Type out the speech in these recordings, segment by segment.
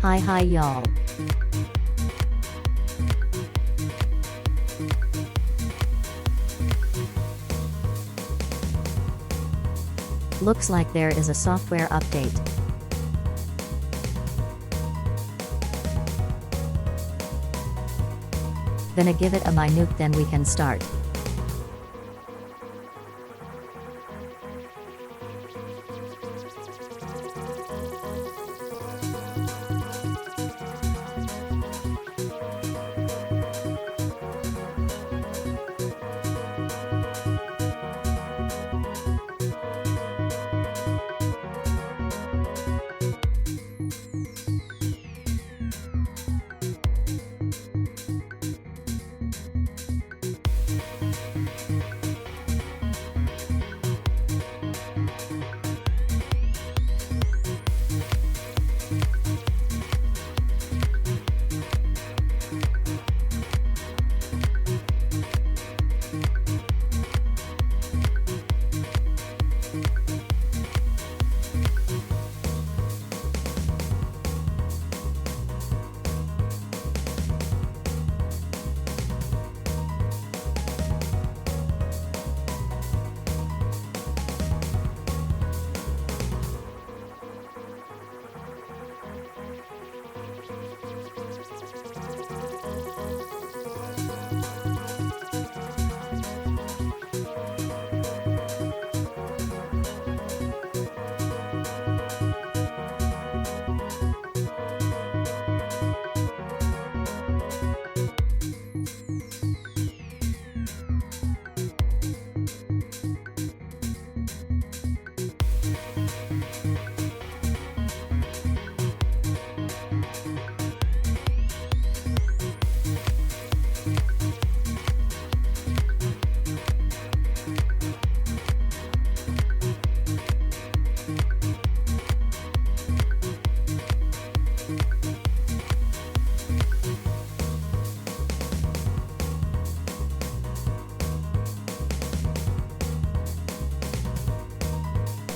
Hi y'all. Looks like there is a software update. Gonna give it a minute, then we can start.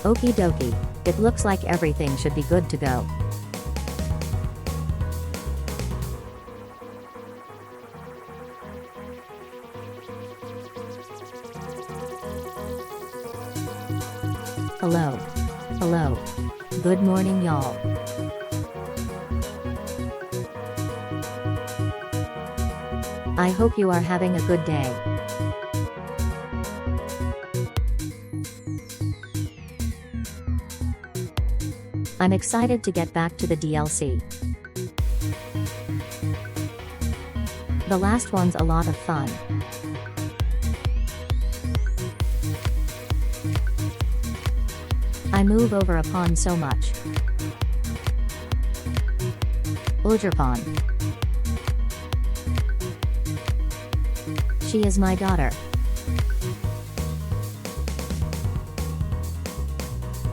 Okie dokie. It looks like everything should be good to go. Hello. Hello. Good morning, y'all. I hope you are having a good day. I'm excited to get back to the DLC. The last one's a lot of fun. I move over upon so much. Ulgerpon. She is my daughter.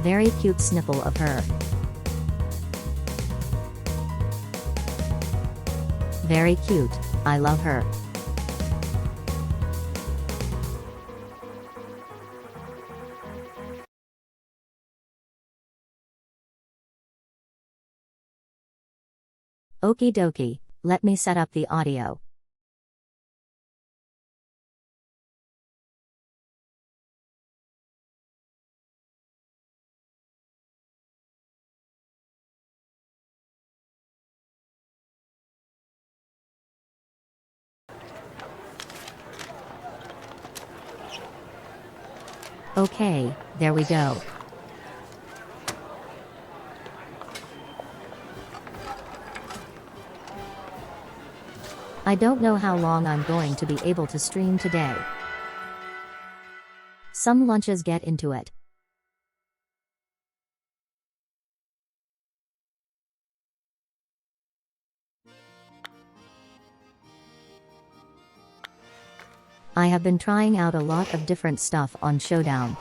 Very cute snipple of her. Very cute, I love her. Okie dokie, let me set up the audio. Okay, there we go. I don't know how long I'm going to be able to stream today. Some lunches get into it. I have been trying out a lot of different stuff on Showdown.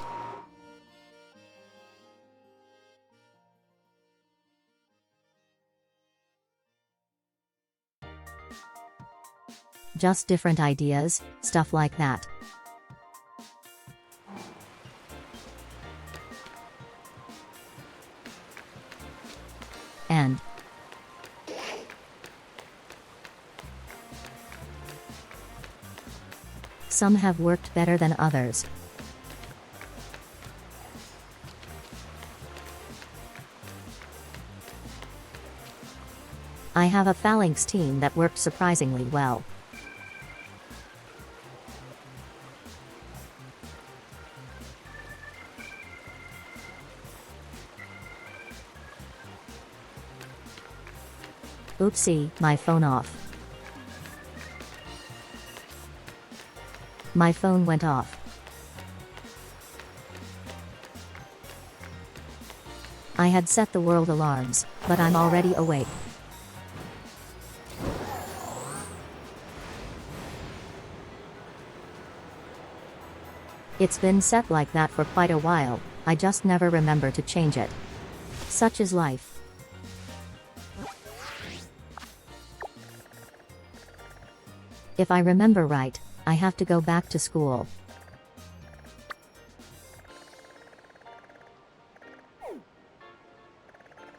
Just different ideas, stuff like that. And Some have worked better than others. I have a phalanx team that worked surprisingly well. Oopsie, my phone off. My phone went off. I had set the world alarms, but I'm already awake. It's been set like that for quite a while, I just never remember to change it. Such is life. If I remember right, I have to go back to school.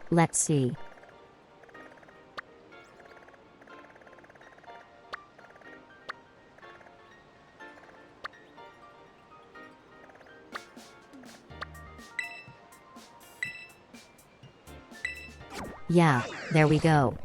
Let's see. Yeah, there we go.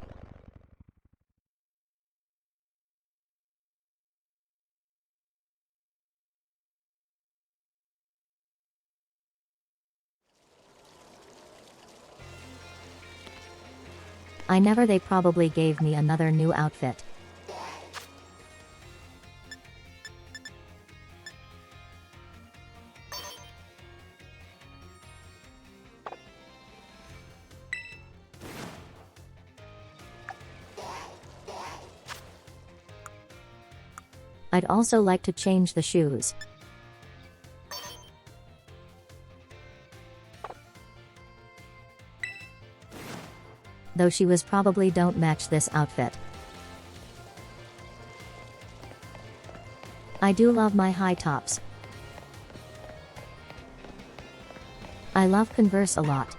They probably gave me another new outfit. I'd also like to change the shoes. Though she was probably don't match this outfit. I do love my high tops. I love Converse a lot.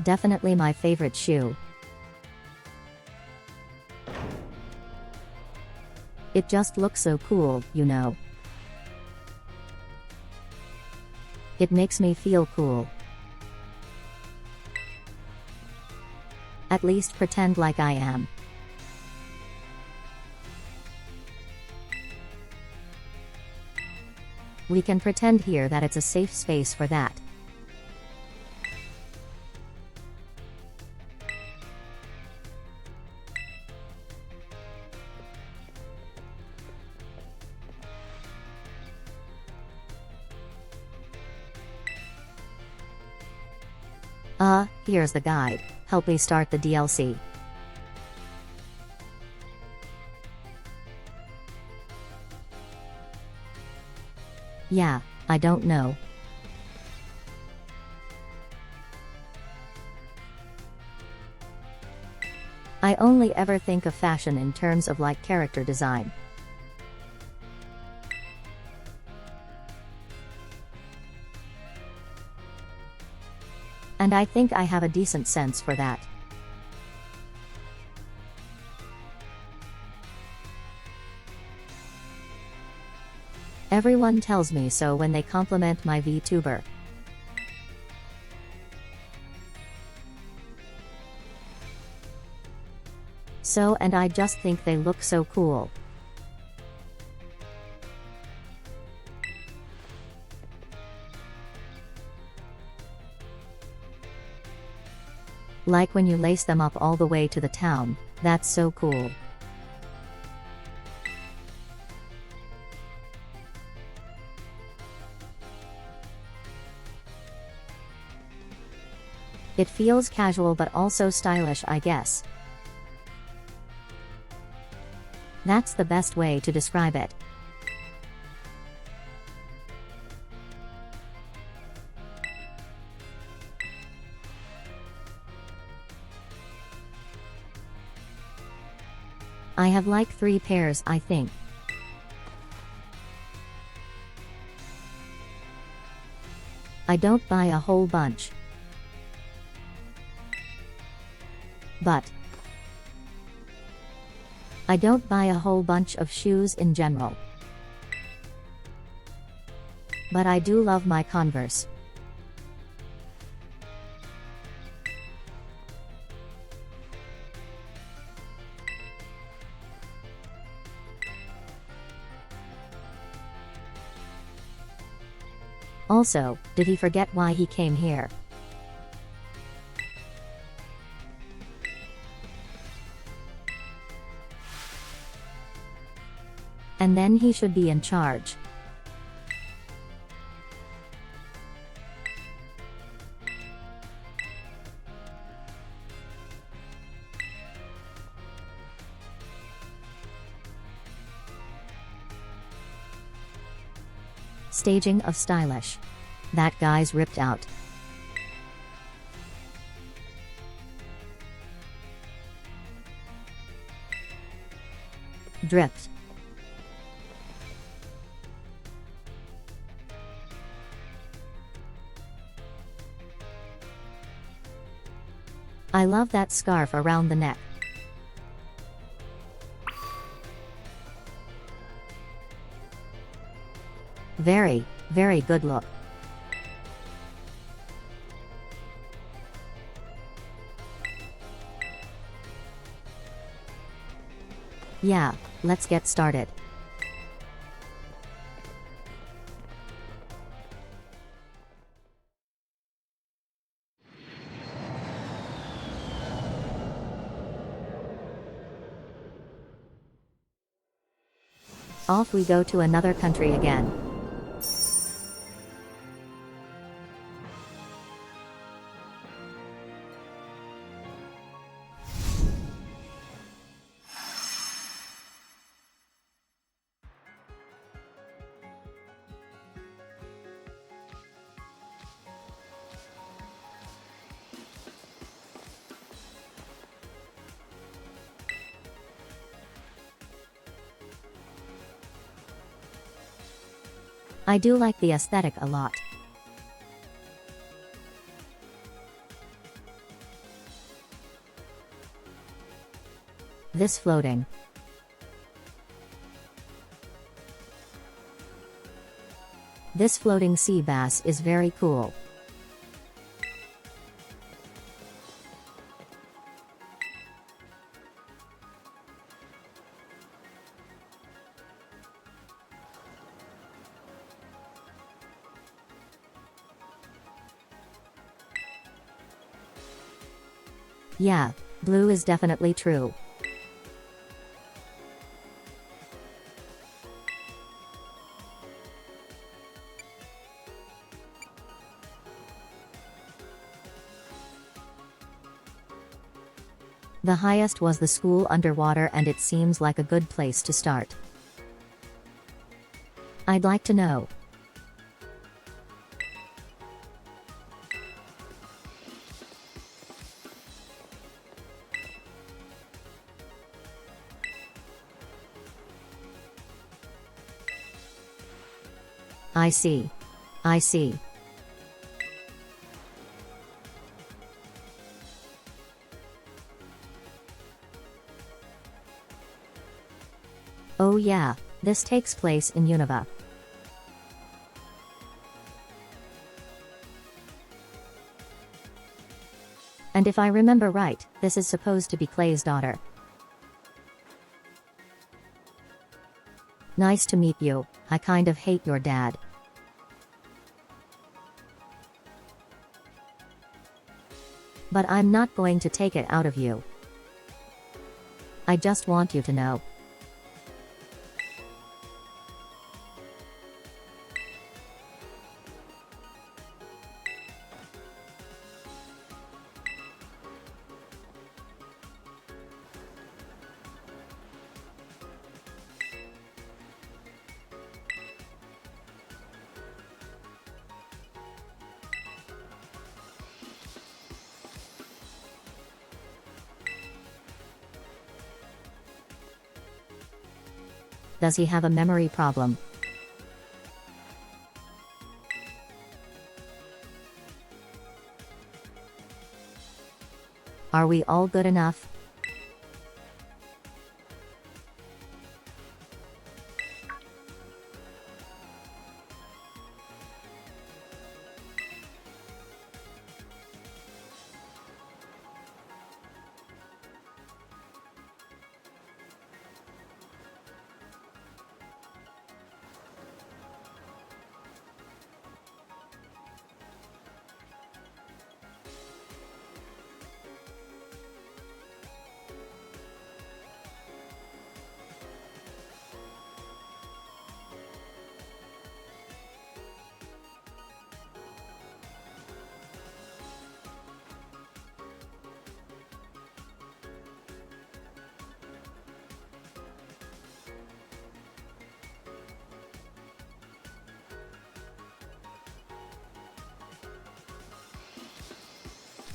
Definitely my favorite shoe. It just looks so cool, you know. It makes me feel cool. At least pretend like I am. We can pretend here that it's a safe space for that. Here's the guide. Help me start the DLC. Yeah, I don't know. I only ever think of fashion in terms of like character design. And I think I have a decent sense for that. Everyone tells me so when they compliment my VTuber. So, and I just think they look so cool. Like when you lace them up all the way to the town, that's so cool. It feels casual but also stylish, I guess. That's the best way to describe it. I have like 3 pairs, I think. I don't buy a whole bunch. But I don't buy a whole bunch of shoes in general. But I do love my Converse. Also, did he forget why he came here? And then he should be in charge. Staging of stylish. That guy's ripped out. Drift. I love that scarf around the neck. Very, very good look. Yeah, let's get started. Off we go to another country again. I do like the aesthetic a lot. This floating. This floating sea bass is very cool. Yeah, blue is definitely true. The highest was the school underwater, and it seems like a good place to start. I'd like to know. I see. I see. Oh yeah, this takes place in Unova. And if I remember right, this is supposed to be Clay's daughter. Nice to meet you. I kind of hate your dad. But I'm not going to take it out of you. I just want you to know. Does he have a memory problem? Are we all good enough?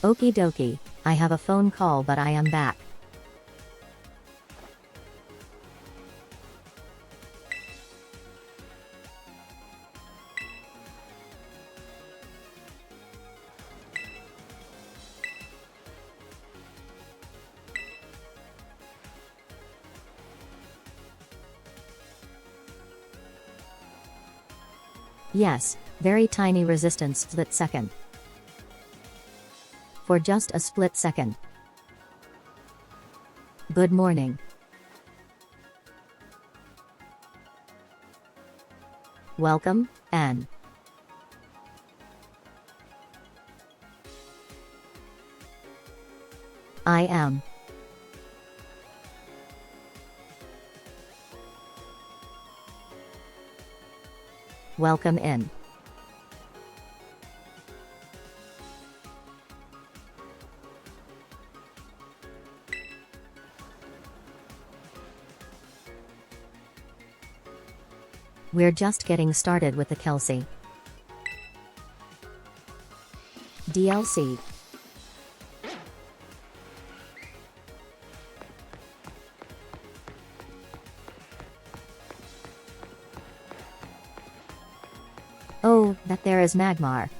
Okie dokie, I have a phone call but I am back. Yes, very tiny resistance split second. For just a split second. Good morning. Welcome, Anne. I am. Welcome in. We're just getting started with the Kelsey DLC. Oh, that there is Magmar.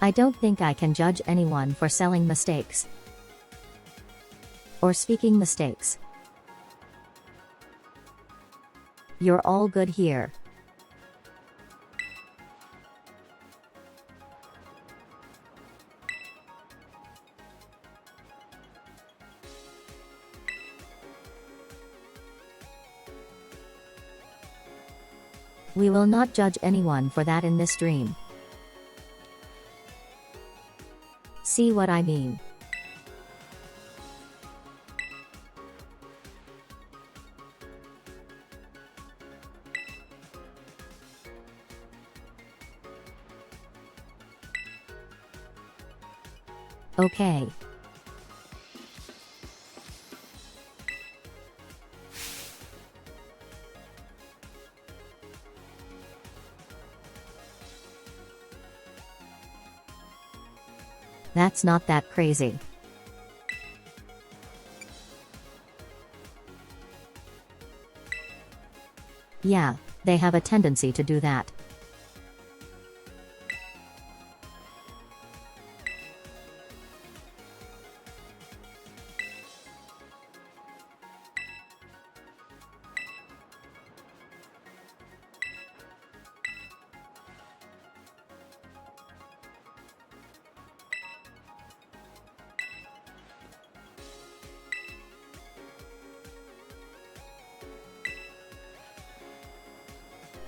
I don't think I can judge anyone for selling mistakes. Or speaking mistakes. You're all good here. We will not judge anyone for that in this dream. See what I mean? Okay. That's not that crazy. Yeah, they have a tendency to do that.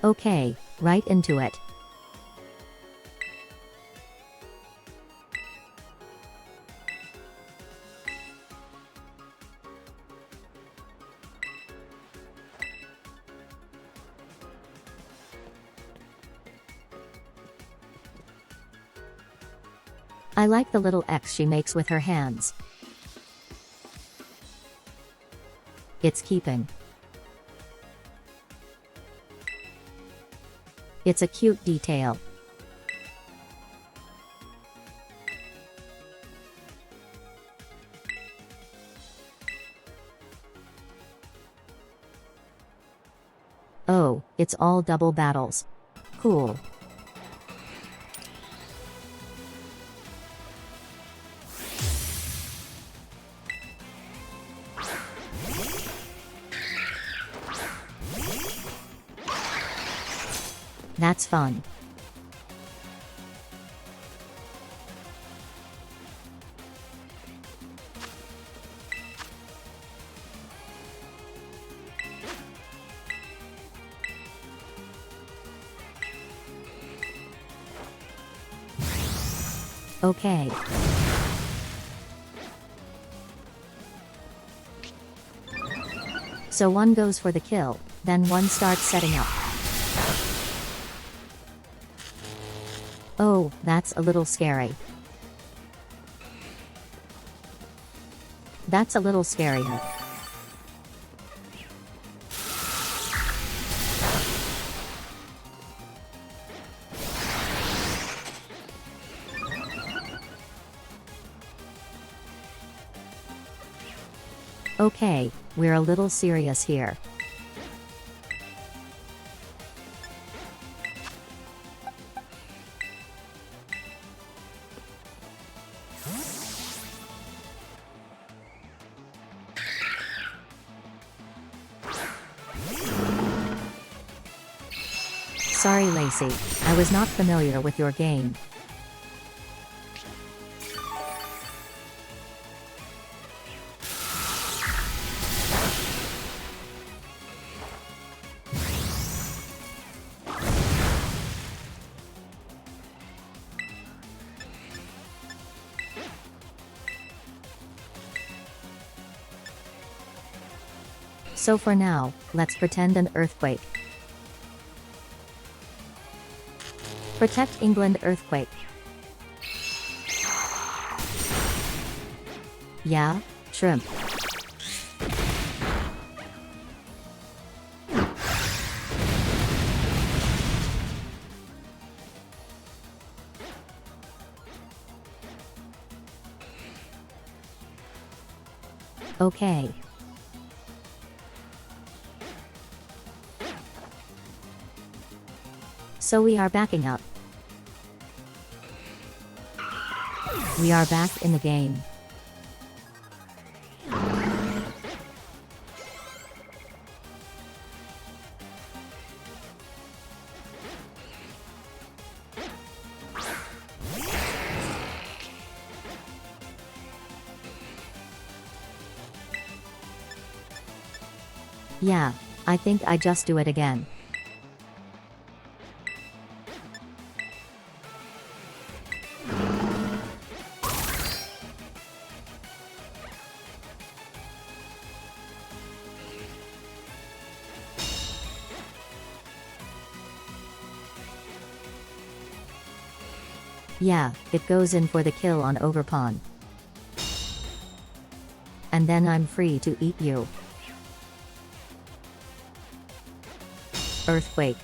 Okay, right into it. I like the little X she makes with her hands. It's keeping. It's a cute detail. Oh, it's all double battles. Cool. That's fun. Okay. So one goes for the kill, then one starts setting up. Oh, that's a little scary. That's a little scarier. Okay, we're a little serious here. Sorry, Lacey, I was not familiar with your game. So for now, let's pretend an earthquake. Protect England earthquake. Yeah, shrimp. Okay. So we are backing up. We are back in the game. Yeah, I think I just do it again. Yeah, it goes in for the kill on Overpawn. And then I'm free to eat you. Earthquake.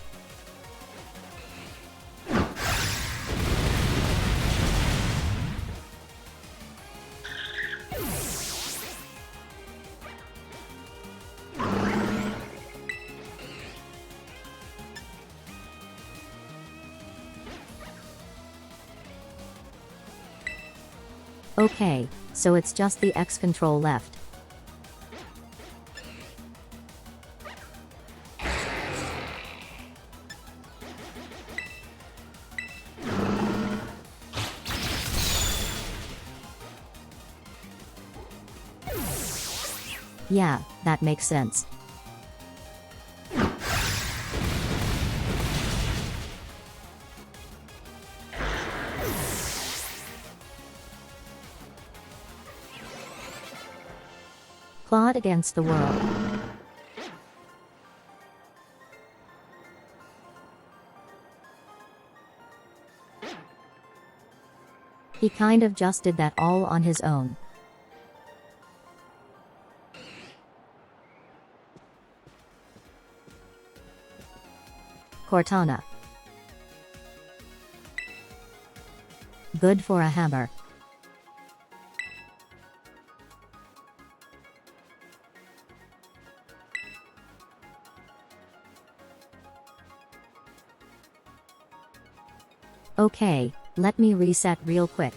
Okay, so it's just the X control left. Yeah, that makes sense. Claude against the world. He kind of just did that all on his own. Cortana. Good for a hammer. Okay, let me reset real quick.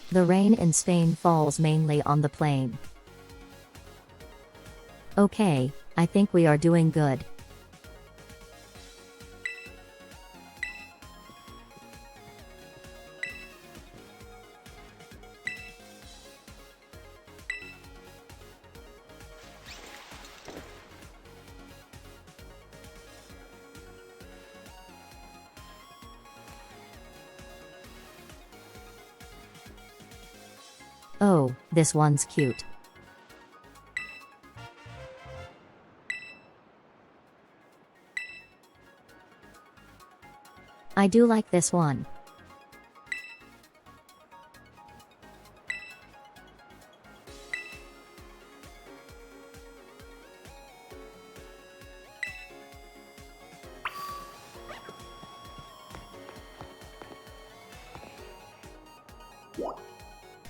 The rain in Spain falls mainly on the plain. Okay, I think we are doing good. Oh, this one's cute. I do like this one.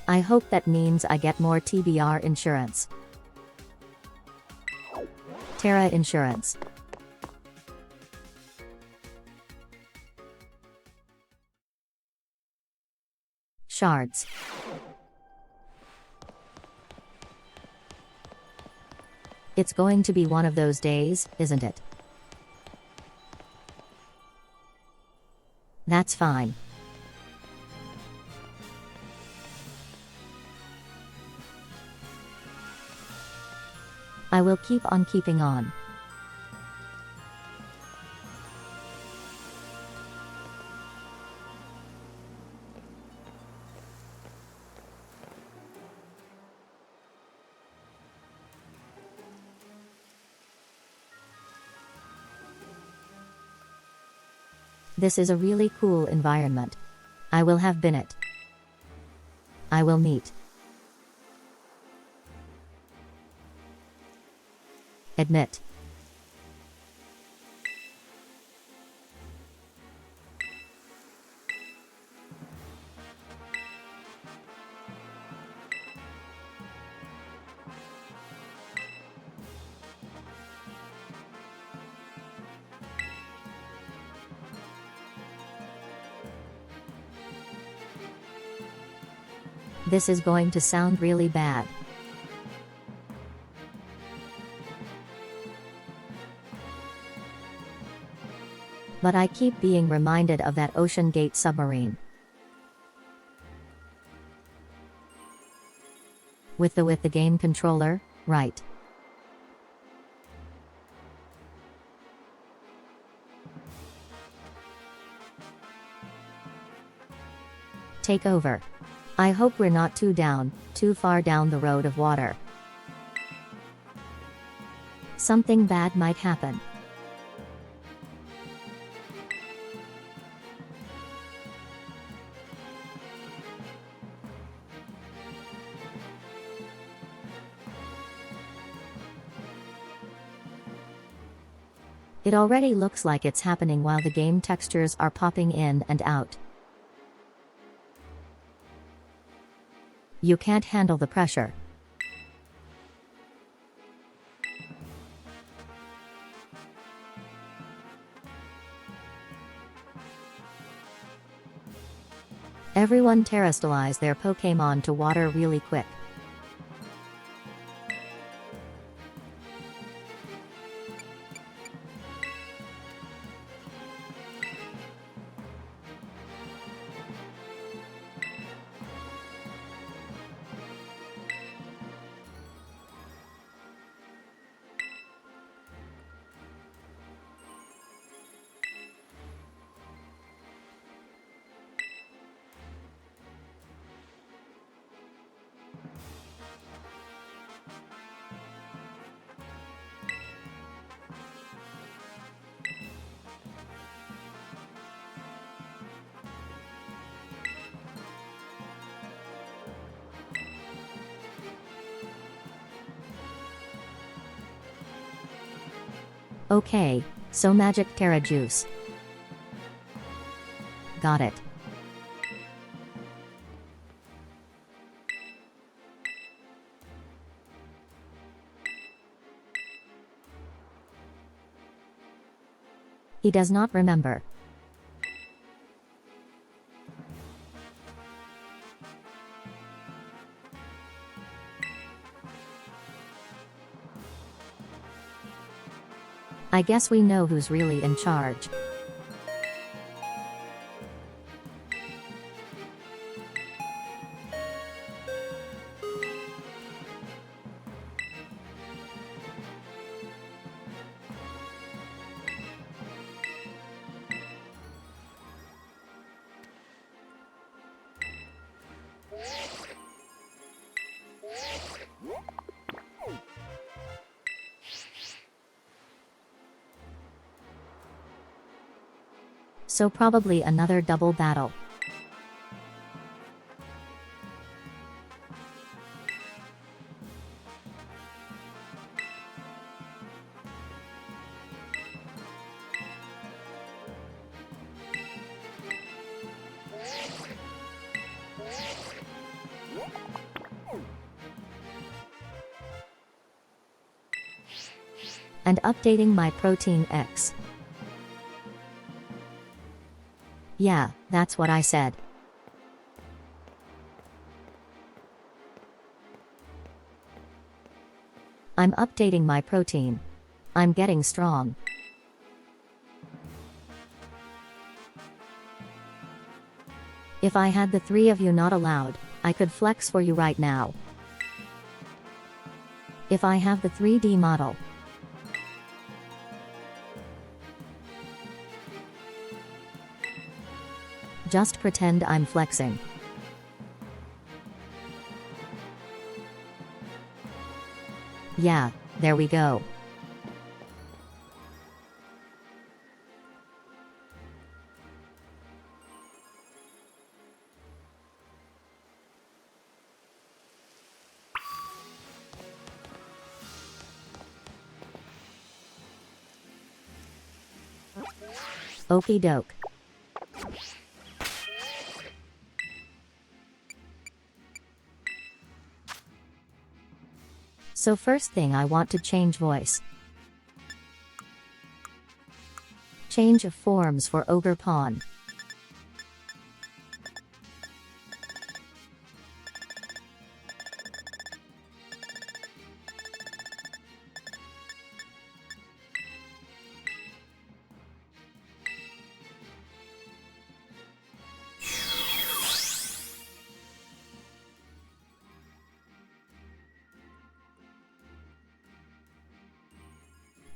I hope that means I get more TBR insurance. Terra Insurance. Shards. It's going to be one of those days, isn't it? That's fine. I will keep on keeping on. This is a really cool environment. I will have been it. I will meet. Admit. This is going to sound really bad. But I keep being reminded of that Ocean Gate submarine. With the game controller, right? Take over. I hope we're not too far down the road of water. Something bad might happen. It already looks like it's happening while the game textures are popping in and out. You can't handle the pressure. Everyone terrestrialize their Pokémon to water really quick. Okay, so Magic Terra Juice. Got it. He does not remember. I guess we know who's really in charge. So probably another double battle. And updating my protein X. Yeah, that's what I said. I'm updating my protein. I'm getting strong. If I had the three of you not allowed, I could flex for you right now. If I have the 3D model. Just pretend I'm flexing. Yeah, there we go. Okie doke. So first thing I want to change voice. Change of forms for Ogre Pawn.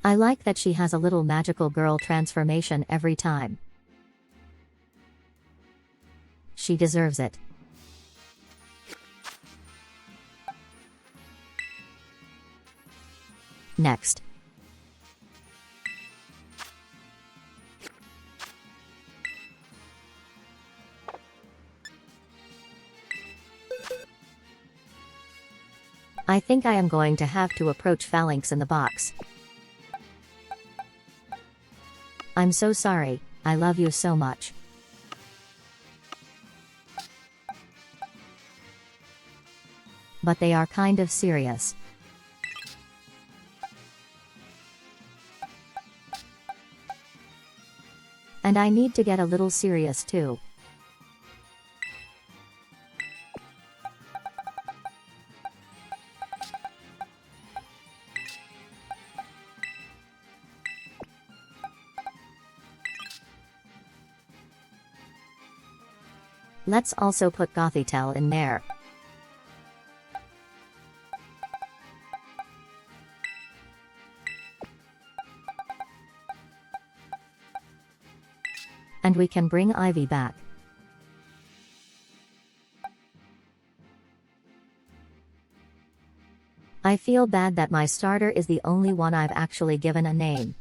I like that she has a little magical girl transformation every time. She deserves it. Next. I think I am going to have to approach Phalanx in the box. I'm so sorry, I love you so much. But they are kind of serious. And I need to get a little serious too. Let's also put Gothitelle in there. And we can bring Ivy back. I feel bad that my starter is the only one I've actually given a name.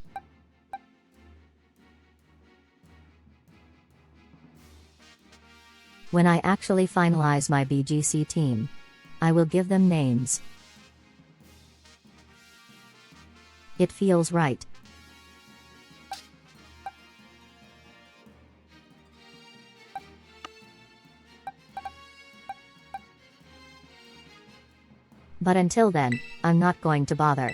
When I actually finalize my BGC team, I will give them names. It feels right. But until then, I'm not going to bother.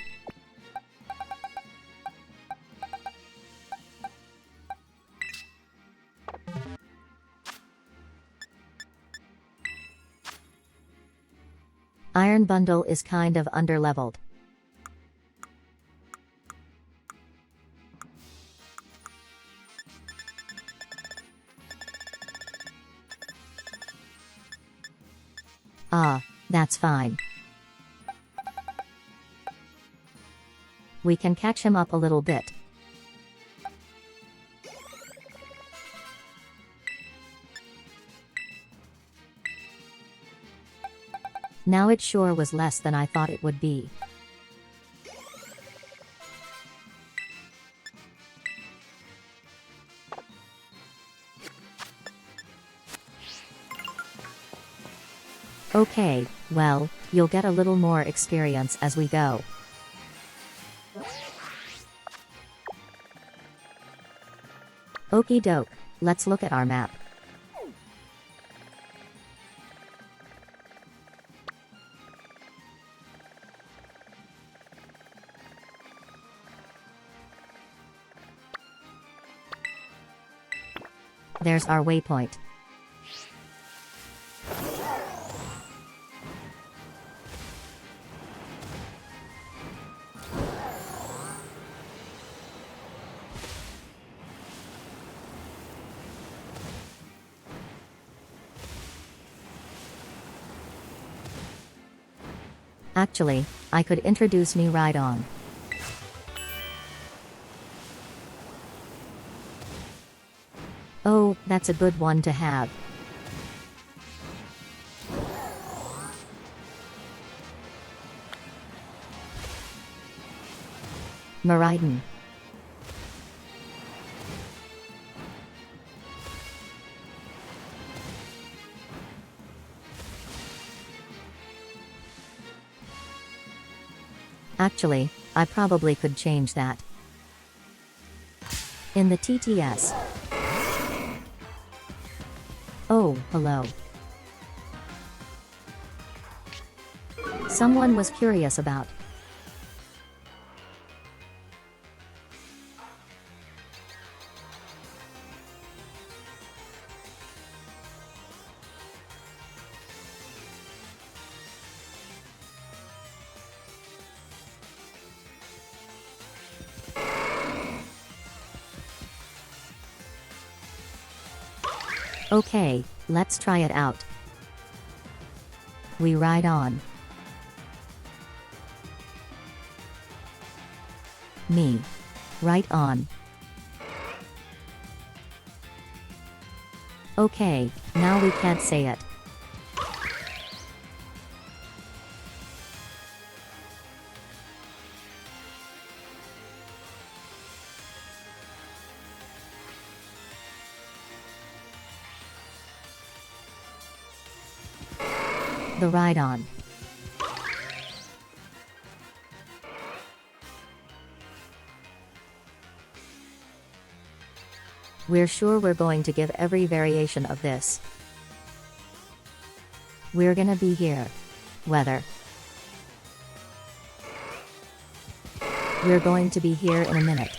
Iron Bundle is kind of underleveled. Ah, that's fine. We can catch him up a little bit. Now it sure was less than I thought it would be. Okay, well, you'll get a little more experience as we go. Okie doke, let's look at our map. There's our waypoint. Actually, I could introduce new ride-on. Oh, that's a good one to have. Miraidon. Actually, I probably could change that. In the TTS. Oh, hello. Someone was curious about. Okay, let's try it out. We ride on. Me. Right on. Okay, now we can't say it. The ride on. We're sure we're going to give every variation of this. We're gonna be here. Weather. We're going to be here in a minute.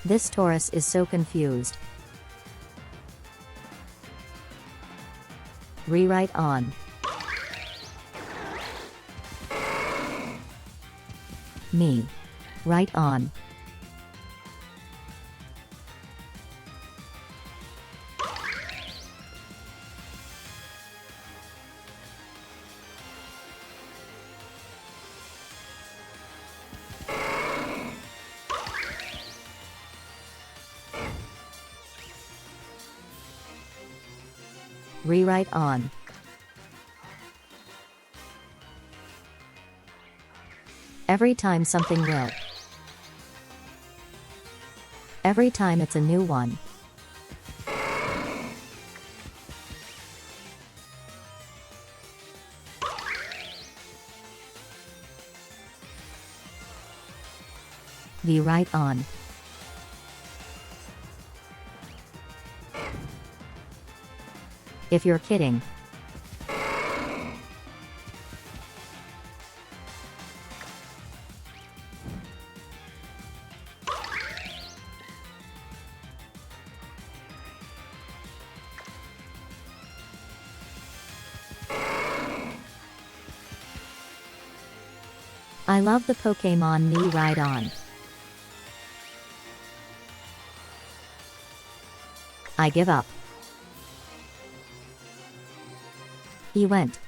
This Taurus is so confused. Rewrite on. Me. Right on. Rewrite on. Every time something will. Every time it's a new one. The right on. If you're kidding. I love the Pokemon Me Ride On. I give up. He went.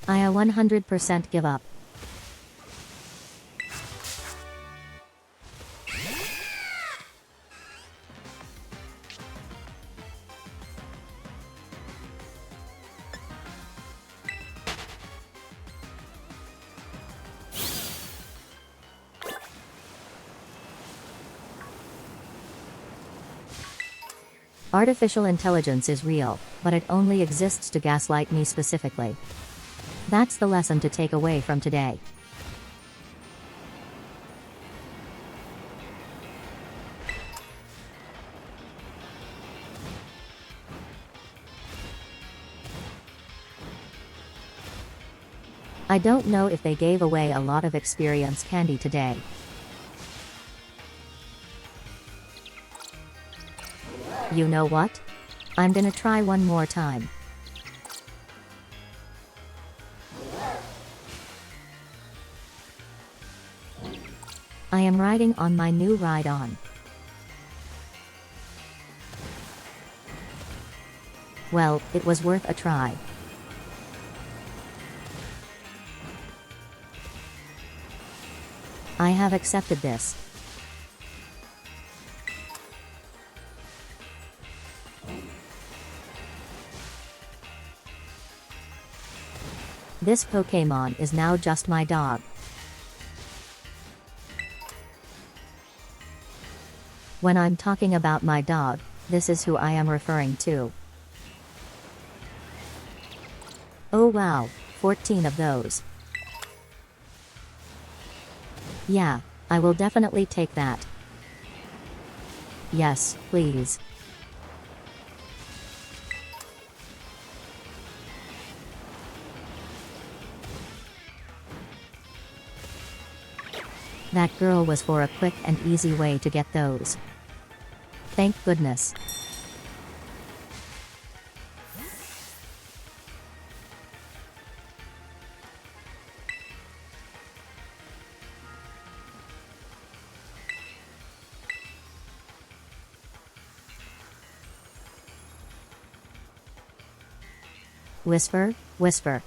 I 100% give up. Artificial intelligence is real, but it only exists to gaslight me specifically. That's the lesson to take away from today. I don't know if they gave away a lot of experience candy today. You know what? I'm gonna try one more time. I am riding on my new ride-on. Well, it was worth a try. I have accepted this. This Pokémon is now just my dog. When I'm talking about my dog, this is who I am referring to. Oh wow, 14 of those. Yeah, I will definitely take that. Yes, please. That girl was for a quick and easy way to get those. Thank goodness. Whisper, whisper.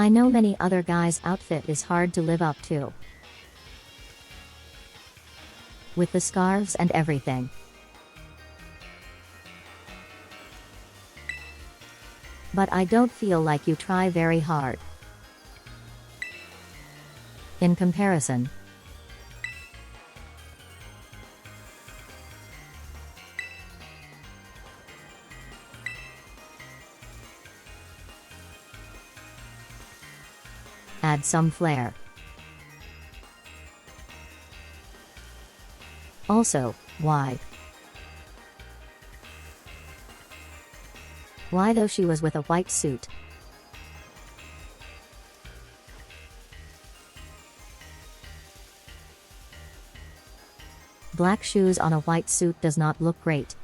I know many other guys' outfit is hard to live up to. With the scarves and everything. But I don't feel like you try very hard. In comparison. Add some flair. Also, why? Why though she was with a white suit? Black shoes on a white suit does not look great.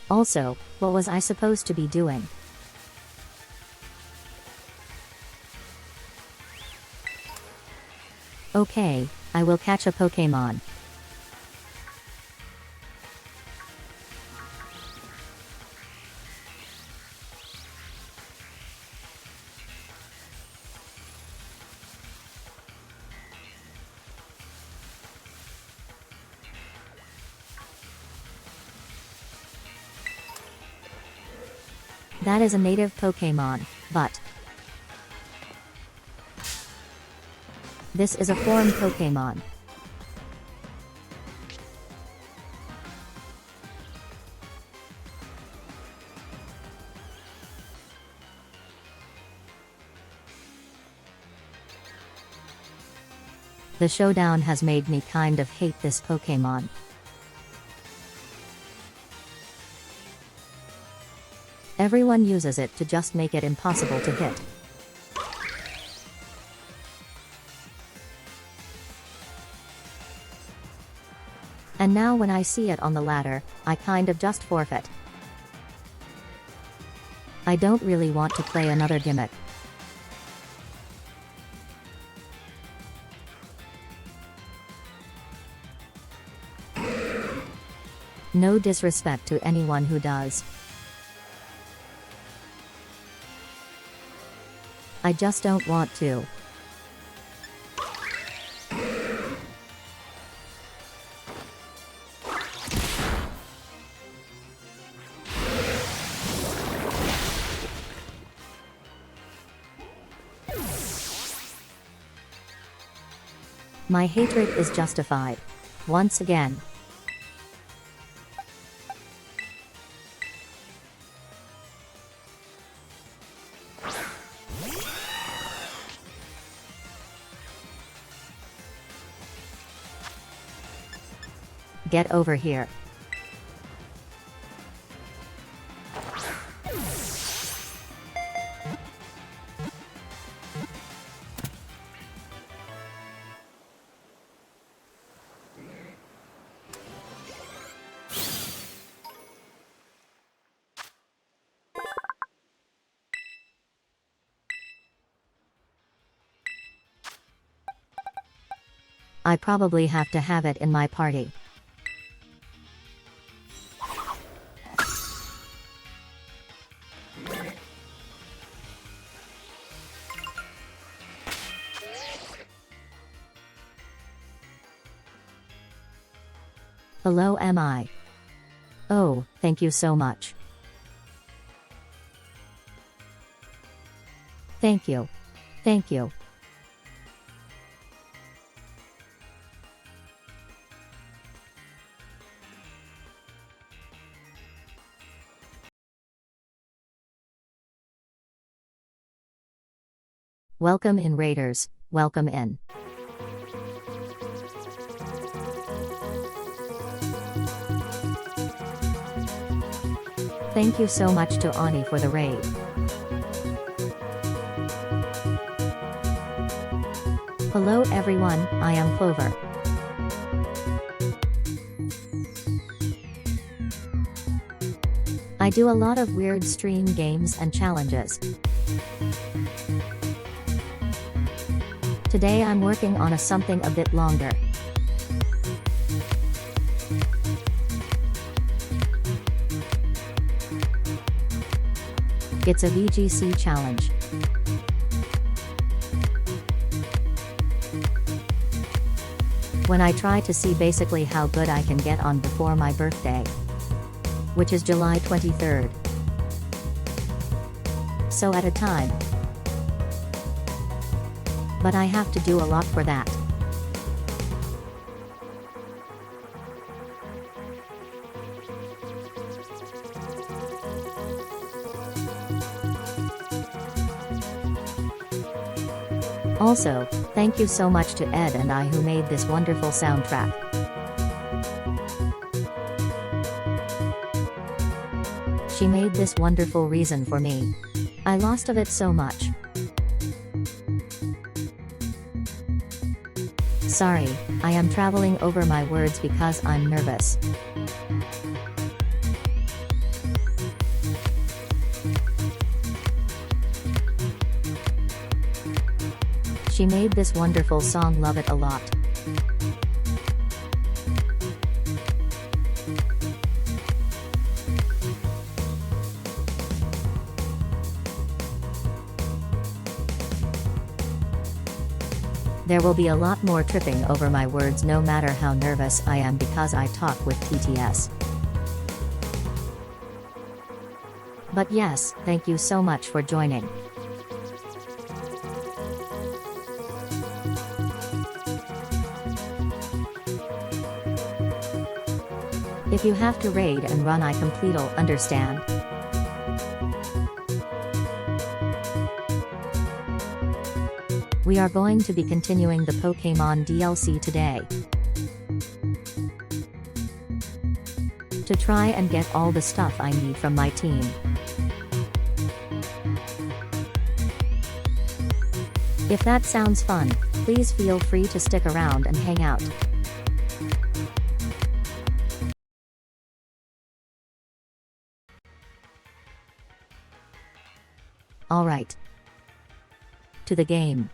Also, what was I supposed to be doing? Okay, I will catch a Pokémon. That is a native Pokémon, but this is a foreign Pokémon. The showdown has made me kind of hate this Pokémon. Everyone uses it to just make it impossible to hit. And now when I see it on the ladder, I kind of just forfeit. I don't really want to play another gimmick. No disrespect to anyone who does. I just don't want to. My hatred is justified. Once again. Get over here. I probably have to have it in my party. Hello, am I? Oh, thank you so much. Thank you. Thank you. Welcome in, Raiders, welcome in. Thank you so much to Ani for the raid. Hello everyone, I am Clover. I do a lot of weird stream games and challenges. Today I'm working on something a bit longer. It's a VGC challenge. When I try to see basically how good I can get on before my birthday, which is July 23rd. So at a time. But I have to do a lot for that. Also, thank you so much to Ed and I who made this wonderful soundtrack. She made this wonderful reason for me. I lost of it so much. Sorry, I am traveling over my words because I'm nervous. She made this wonderful song, love it a lot. There will be a lot more tripping over my words no matter how nervous I am because I talk with TTS. But yes, thank you so much for joining. If you have to raid and run, I completely understand. We are going to be continuing the Pokémon DLC today. To try and get all the stuff I need from my team. If that sounds fun, please feel free to stick around and hang out. Alright. To the game.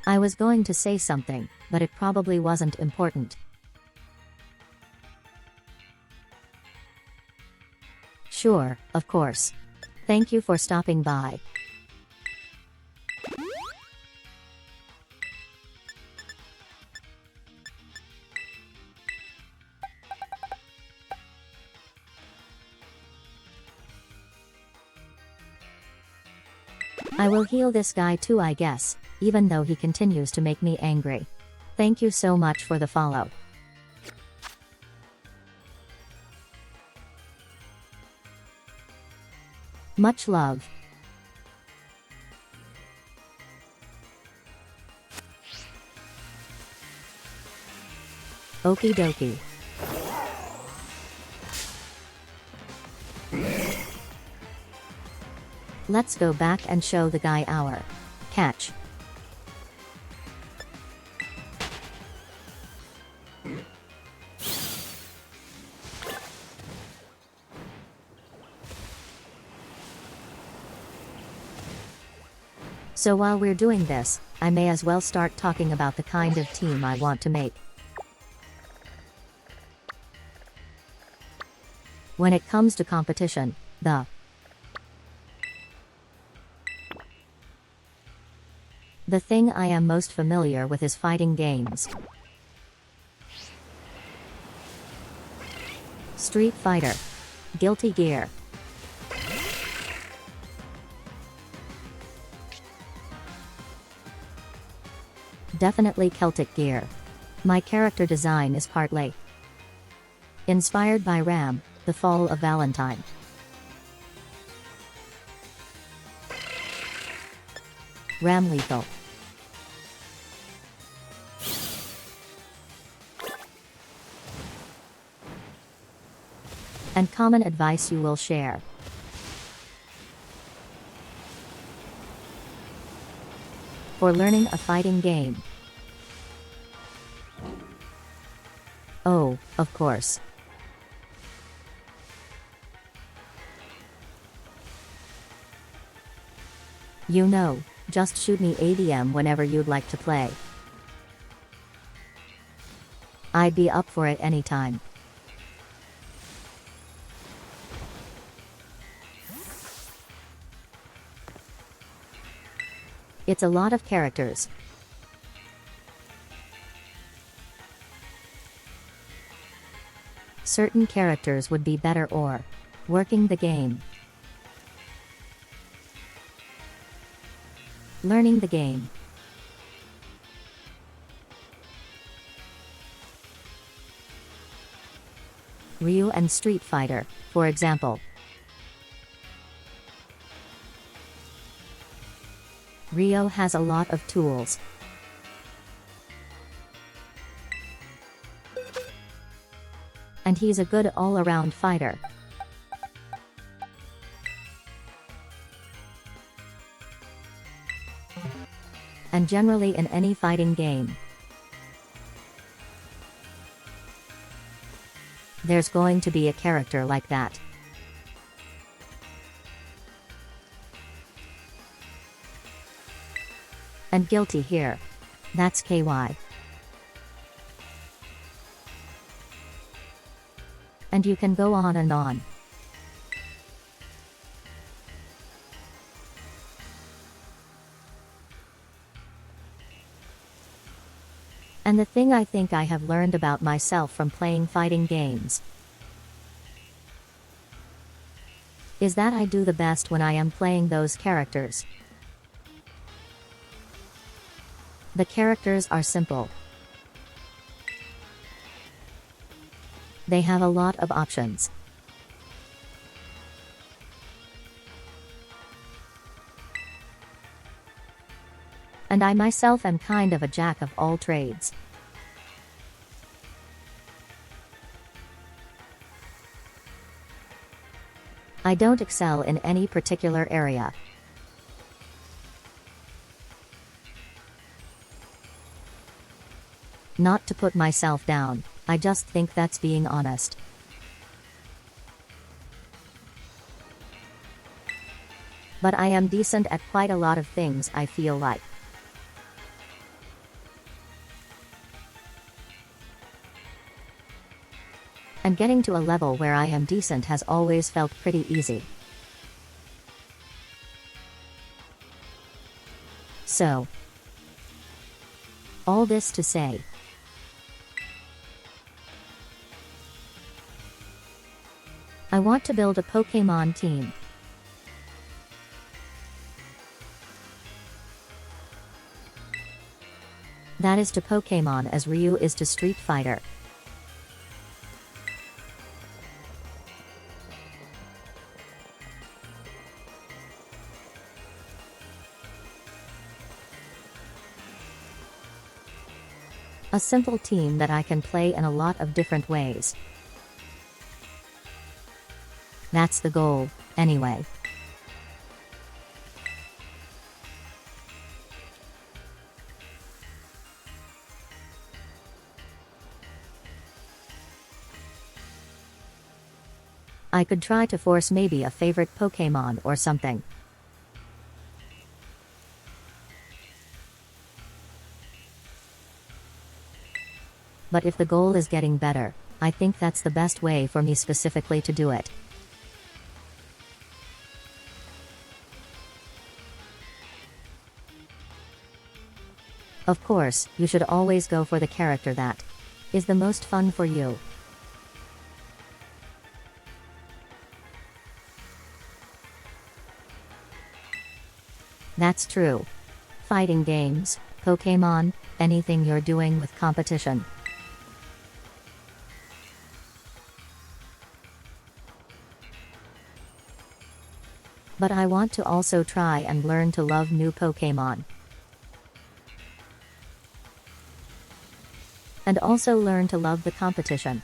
I was going to say something, but it probably wasn't important. Sure, of course. Thank you for stopping by. I will heal this guy too, I guess, even though he continues to make me angry. Thank you so much for the follow. Much love. Okie dokie. Let's go back and show the guy our catch. So while we're doing this, I may as well start talking about the kind of team I want to make. When it comes to competition, the thing I am most familiar with is fighting games. Street Fighter. Guilty Gear. Definitely Celtic Gear. My character design is partly inspired by Ram, The Fall of Valentine. Ram Lethal. And common advice you will share. For learning a fighting game. Oh, of course. You know, just shoot me ADM whenever you'd like to play. I'd be up for it anytime. It's a lot of characters. Certain characters would be better or working the game. Learning the game. Ryu and Street Fighter, for example. Ryo has a lot of tools. And he's a good all-around fighter. And generally in any fighting game, there's going to be a character like that. And Guilty here. That's KY. And you can go on and on. And the thing I think I have learned about myself from playing fighting games is that I do the best when I am playing those characters. The characters are simple. They have a lot of options. And I myself am kind of a jack of all trades. I don't excel in any particular area. Not to put myself down, I just think that's being honest. But I am decent at quite a lot of things, I feel like. And getting to a level where I am decent has always felt pretty easy. So, all this to say, I want to build a Pokémon team. That is to Pokémon as Ryu is to Street Fighter. A simple team that I can play in a lot of different ways. That's the goal, anyway. I could try to force maybe a favorite Pokémon or something. But if the goal is getting better, I think that's the best way for me specifically to do it. Of course, you should always go for the character that is the most fun for you. That's true. Fighting games, Pokémon, anything you're doing with competition. But I want to also try and learn to love new Pokémon. And also learn to love the competition.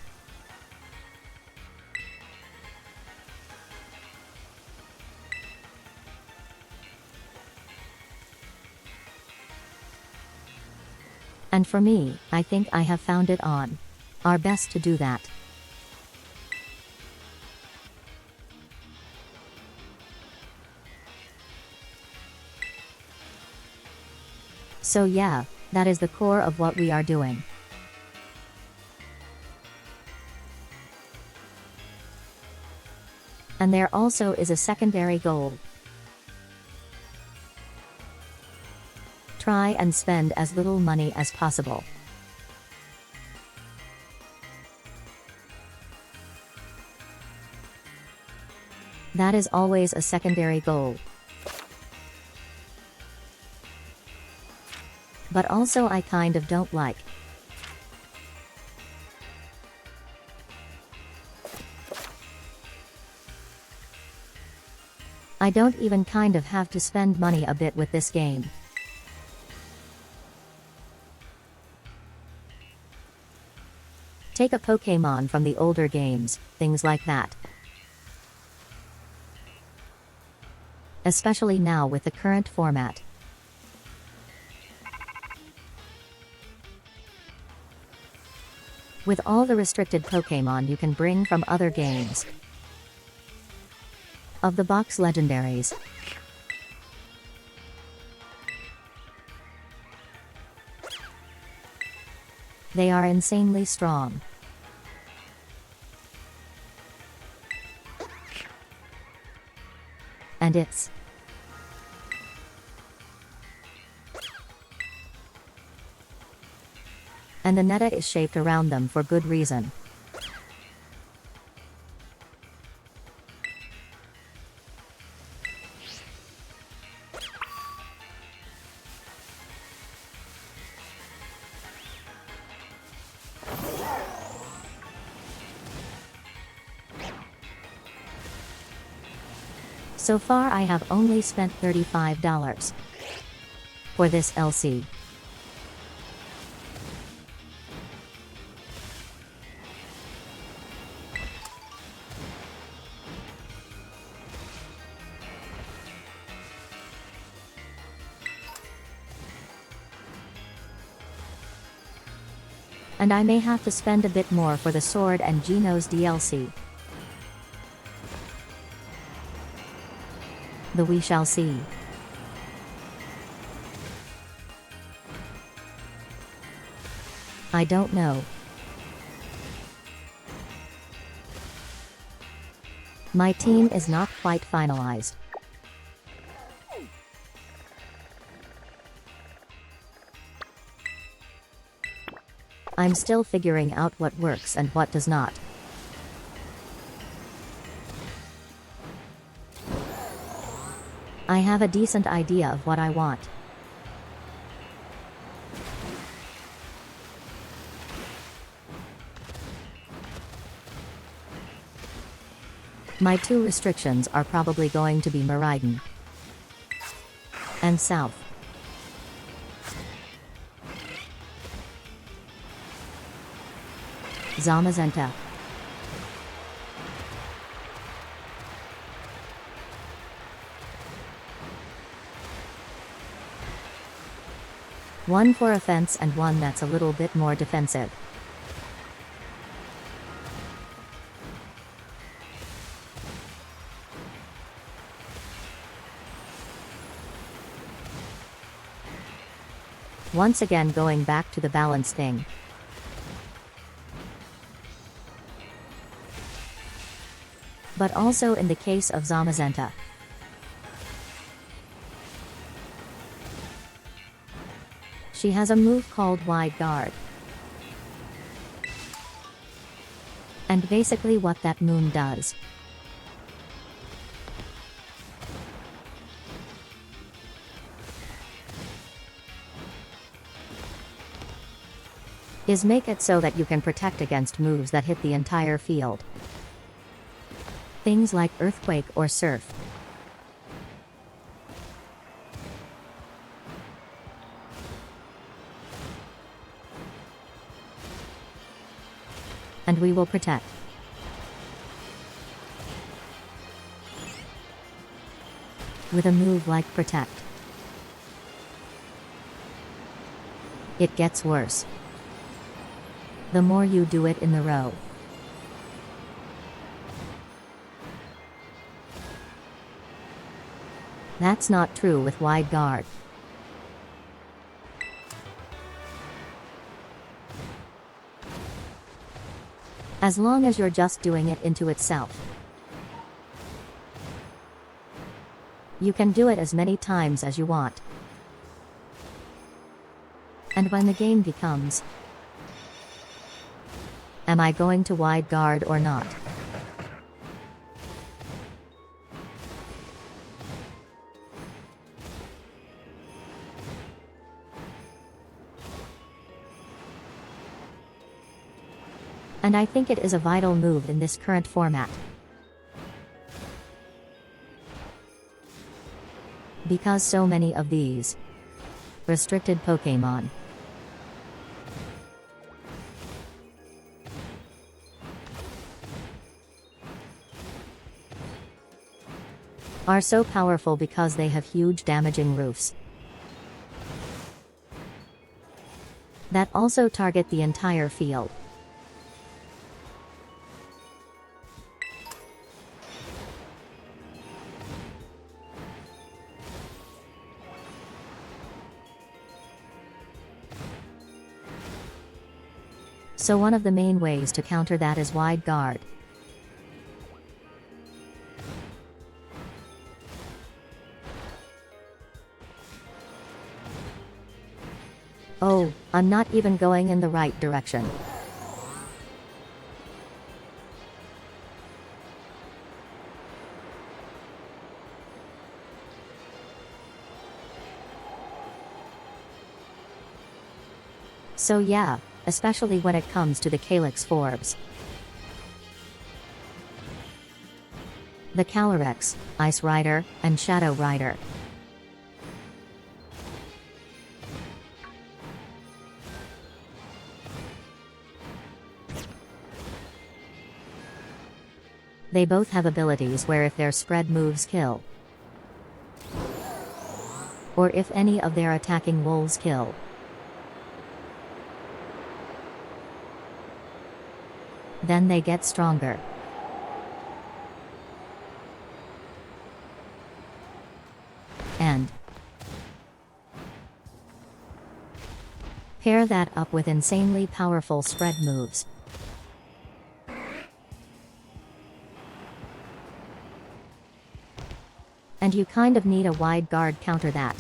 And for me, I think I have found it on our best to do that. So yeah, that is the core of what we are doing. And there also is a secondary goal. Try and spend as little money as possible. That is always a secondary goal. But also I kind of don't like. I don't even kind of have to spend money a bit with this game. Take a Pokémon from the older games, things like that. Especially now with the current format. With all the restricted Pokémon you can bring from other games. Of the box legendaries. They are insanely strong. And it's and the meta is shaped around them for good reason. So far I have only spent $35 for this LC. And I may have to spend a bit more for the Sword and Genos DLC. We shall see. I don't know. My team is not quite finalized. I'm still figuring out what works and what does not. I have a decent idea of what I want. My two restrictions are probably going to be Miraidon and South. Zamazenta. One for offense and one that's a little bit more defensive. Once again going back to the balance thing. But also in the case of Zamazenta. She has a move called Wide Guard. And basically what that moon does is make it so that you can protect against moves that hit the entire field. Things like Earthquake or Surf. And we will protect. With a move like Protect. It gets worse. The more you do it in the row. That's not true with Wide Guard. As long as you're just doing it into itself. You can do it as many times as you want. And when the game becomes, am I going to Wide Guard or not? And I think it is a vital move in this current format. Because so many of these restricted Pokémon are so powerful because they have huge damaging roofs that also target the entire field. So one of the main ways to counter that is Wide Guard. Oh, I'm not even going in the right direction. So yeah, especially when it comes to the Calyx Forbs. The Calyrex, Ice Rider, and Shadow Rider. They both have abilities where if their spread moves kill, or if any of their attacking wolves kill. Then they get stronger. And pair that up with insanely powerful spread moves. And you kind of need a wide guard counter that.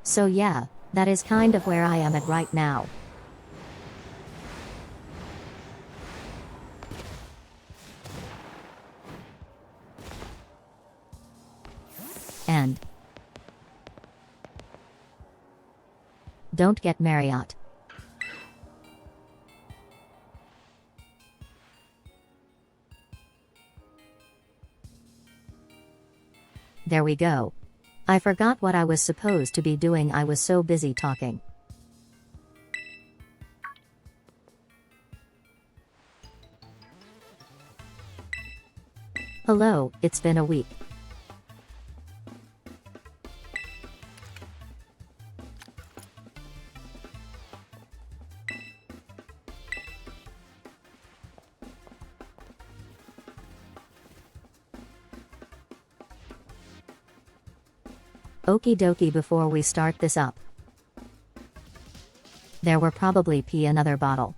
So yeah, that is kind of where I am at right now. And don't get Marriott. There we go. I forgot what I was supposed to be doing, I was so busy talking. Hello, it's been a week. Okie dokie, before we start this up. There were probably another bottle.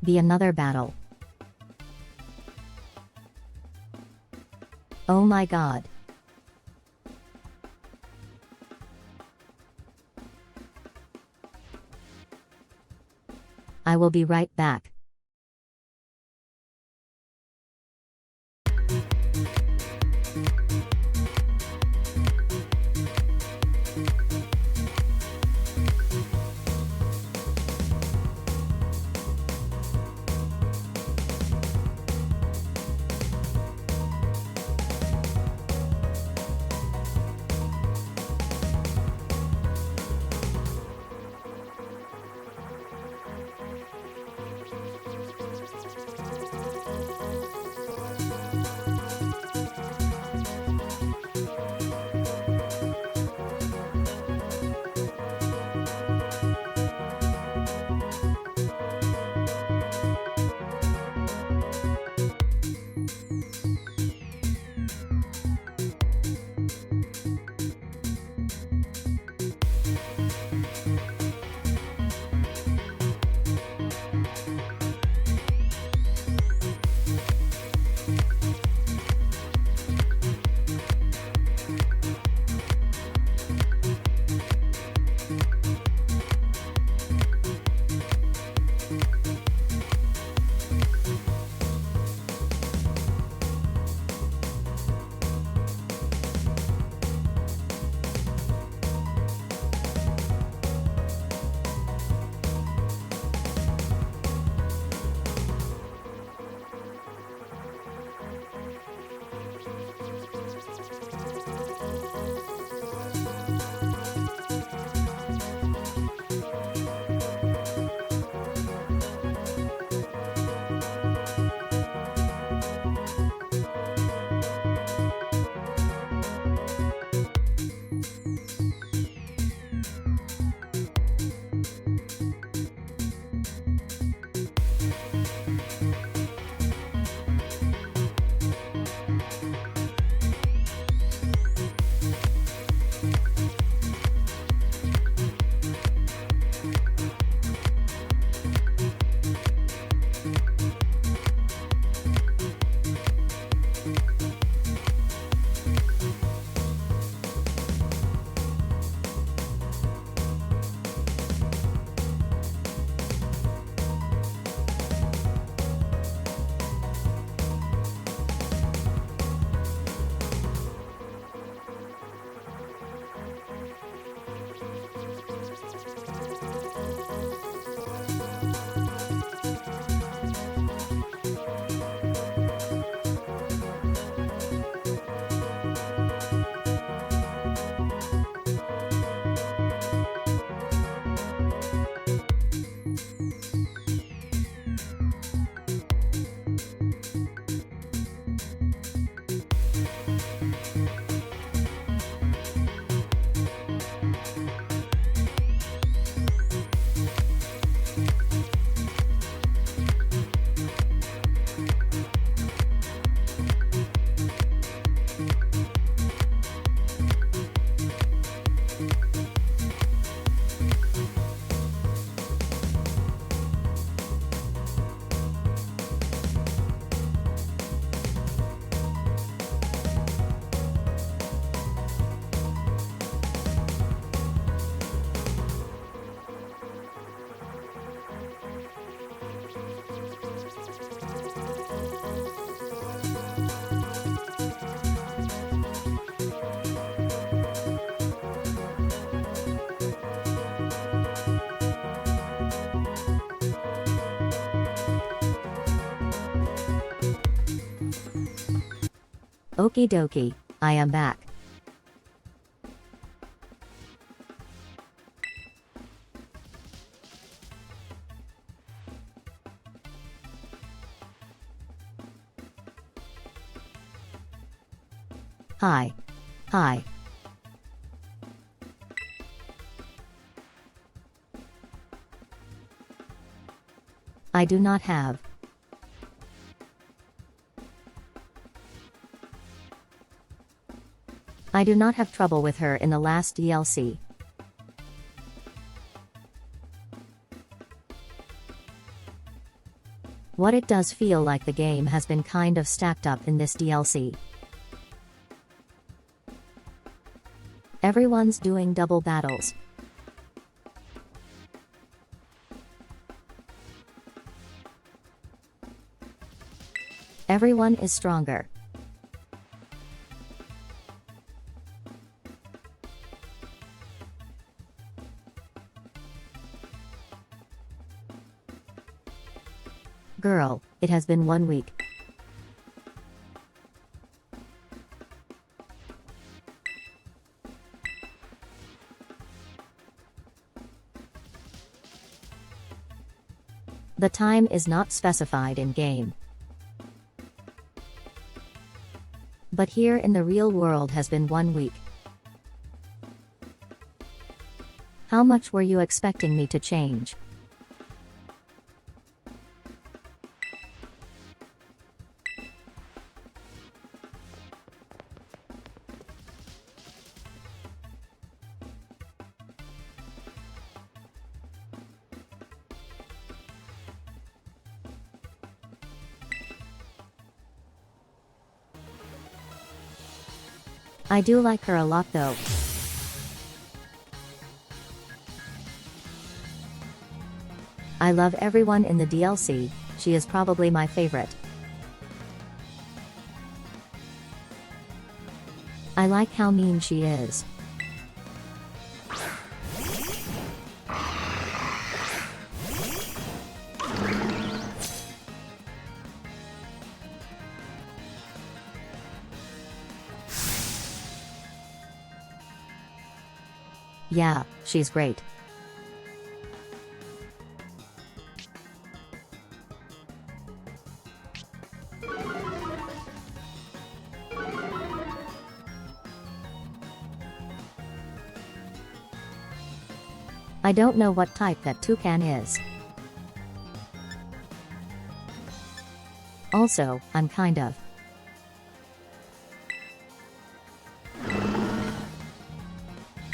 Be another battle. Oh my god. I will be right back. Okie dokie, I am back. Hi. Hi. I do not have. I do not have trouble with her in the last DLC. What it does feel like the game has been kind of stacked up in this DLC. Everyone's doing double battles. Everyone is stronger. Girl, it has been 1 week. The time is not specified in game. But here in the real world has been 1 week. How much were you expecting me to change? I do like her a lot though. I love everyone in the DLC, she is probably my favorite. I like how mean she is. Yeah, she's great. I don't know what type that toucan is. Also, I'm kind of.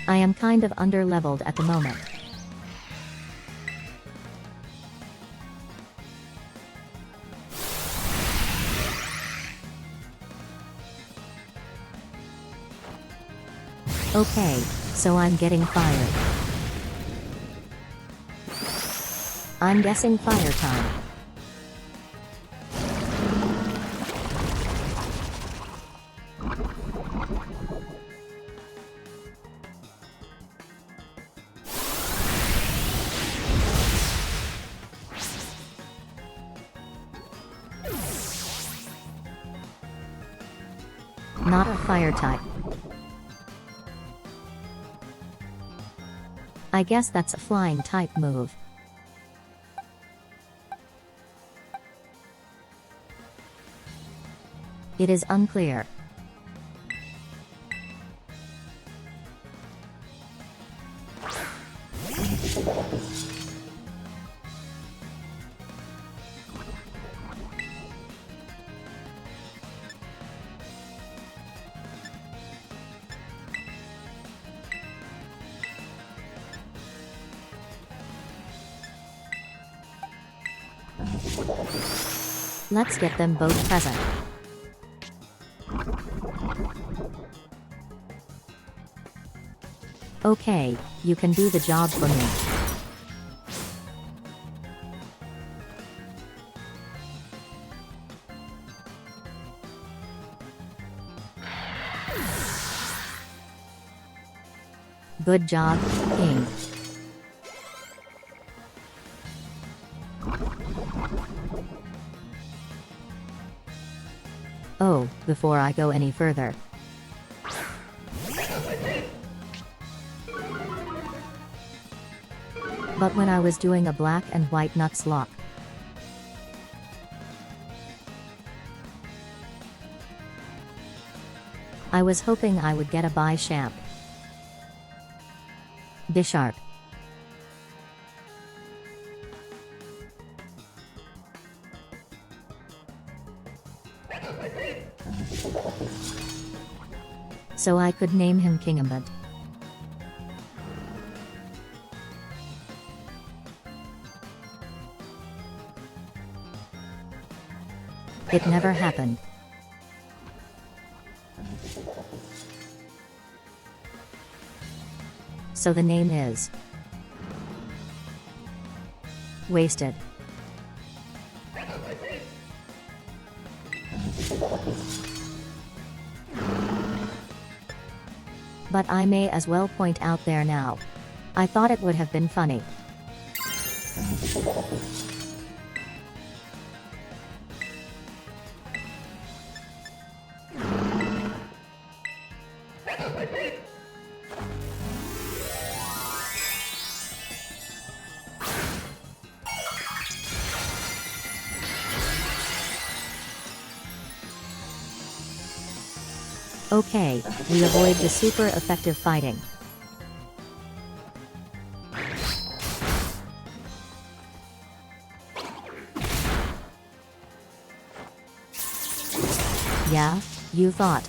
I am kind of under-leveled at the moment. Okay, so I'm getting fired. I'm guessing fire time. Not a fire type. I guess that's a flying type move. It is unclear. Let's get them both present. Okay, you can do the job for me. Good job, King. Oh, before I go any further. But when I was doing a black and white Nuzlocke, I was hoping I would get a Bisharp. Bisharp. So I could name him Kingambit. It never happened. So the name is wasted. But I may as well point out there now. I thought it would have been funny. Okay, we avoid the super effective fighting. Yeah, you thought.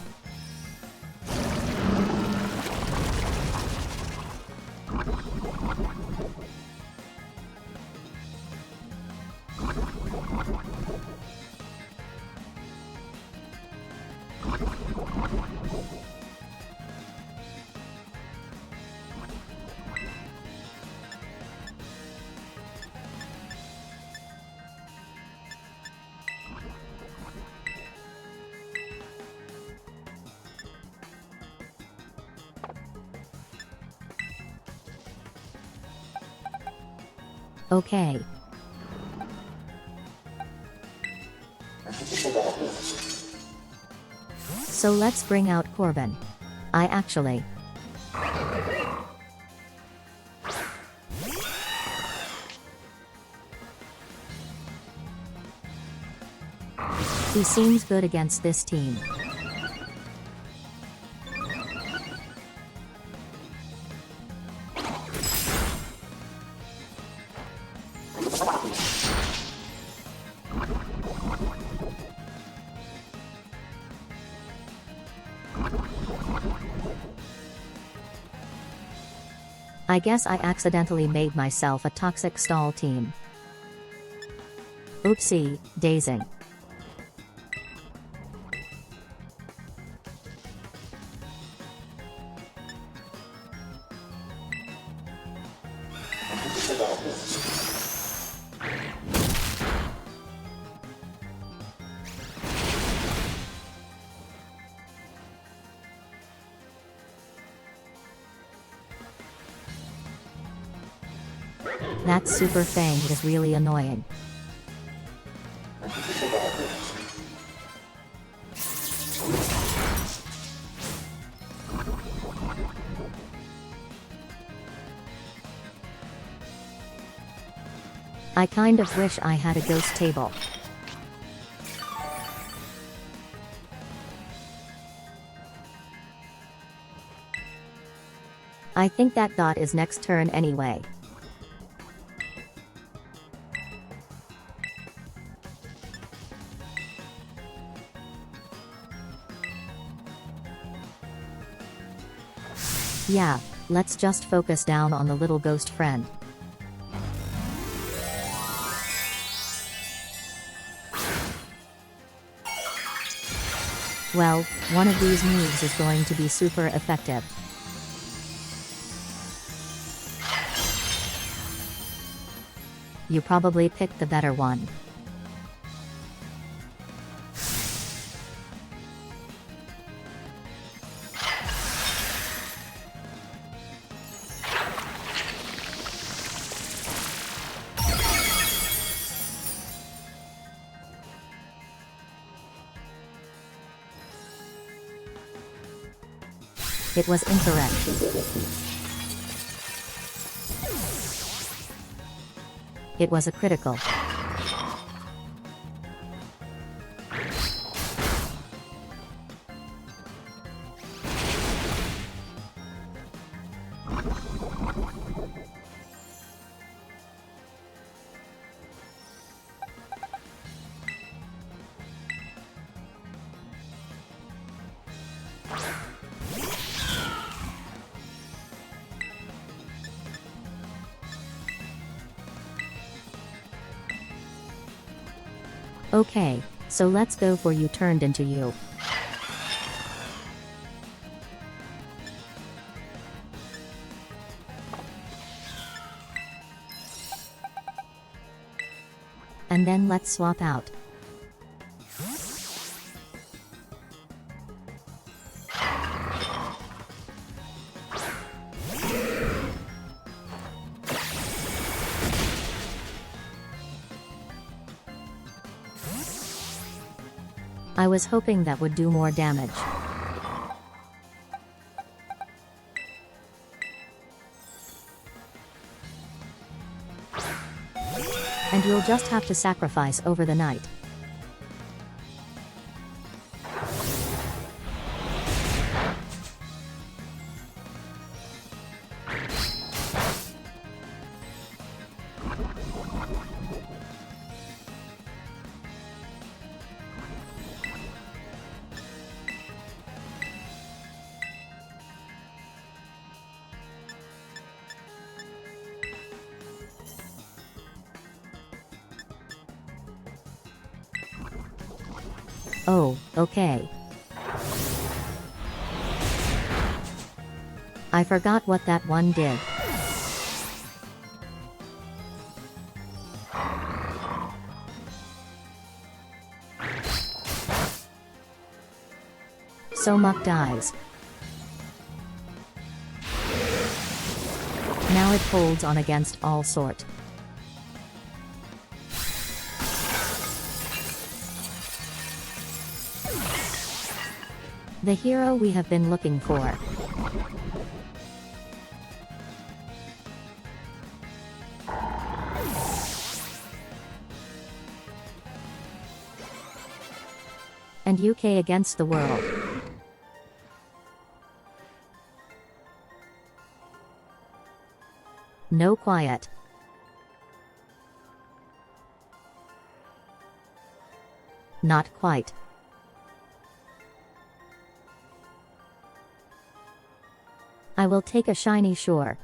Okay. So let's bring out Corbin. I actually. He seems good against this team. I guess I accidentally made myself a toxic stall team. Oopsie, daisy. That super fang is really annoying. I kind of wish I had a ghost table. I think that dot is next turn anyway. Yeah, let's just focus down on the little ghost friend. Well, one of these moves is going to be super effective. You probably picked the better one. It was incorrect. It was a critical. Okay, so let's go for you turned into you. And then let's swap out. I was hoping that would do more damage. And you'll just have to sacrifice over the night. Oh, okay. I forgot what that one did. So Muck dies. Now it holds on against all sort. The hero we have been looking for. And UK against the world. No quiet. Not quite. I will take a shiny sure.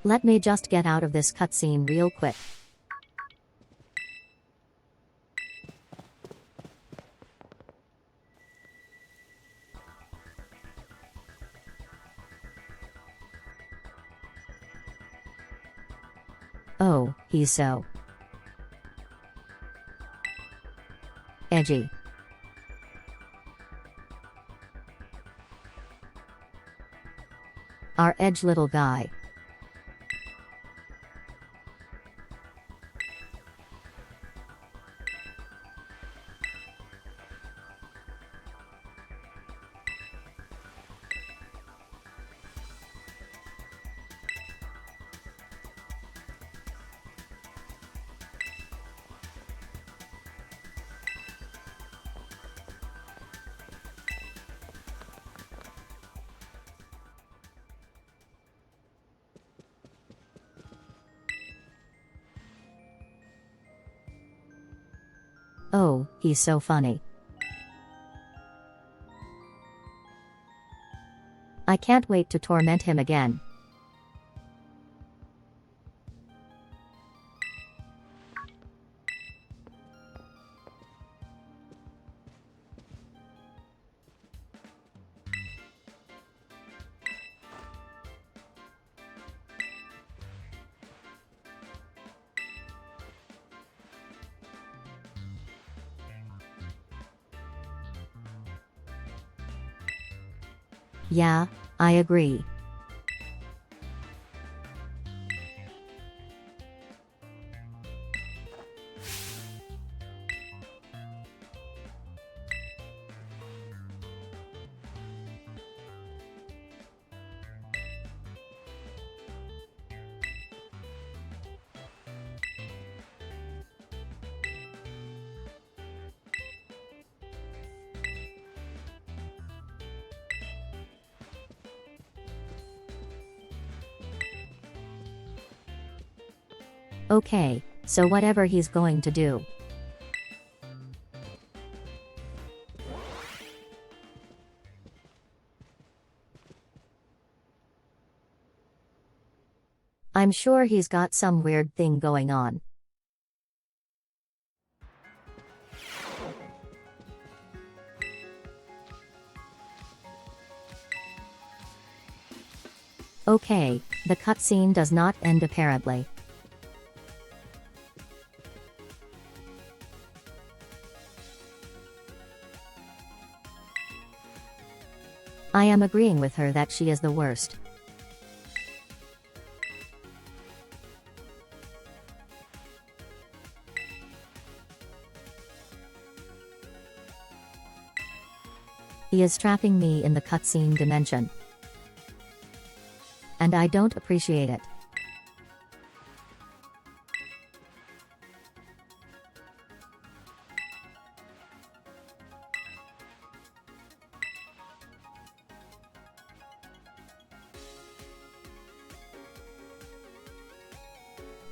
Let me just get out of this cutscene real quick. Oh, he's so edgy. Our edge little guy. Oh, he's so funny. I can't wait to torment him again. Yeah, I agree. Okay, so whatever he's going to do. I'm sure he's got some weird thing going on. Okay, the cutscene does not end apparently. I am agreeing with her that she is the worst. He is trapping me in the cutscene dimension. And I don't appreciate it.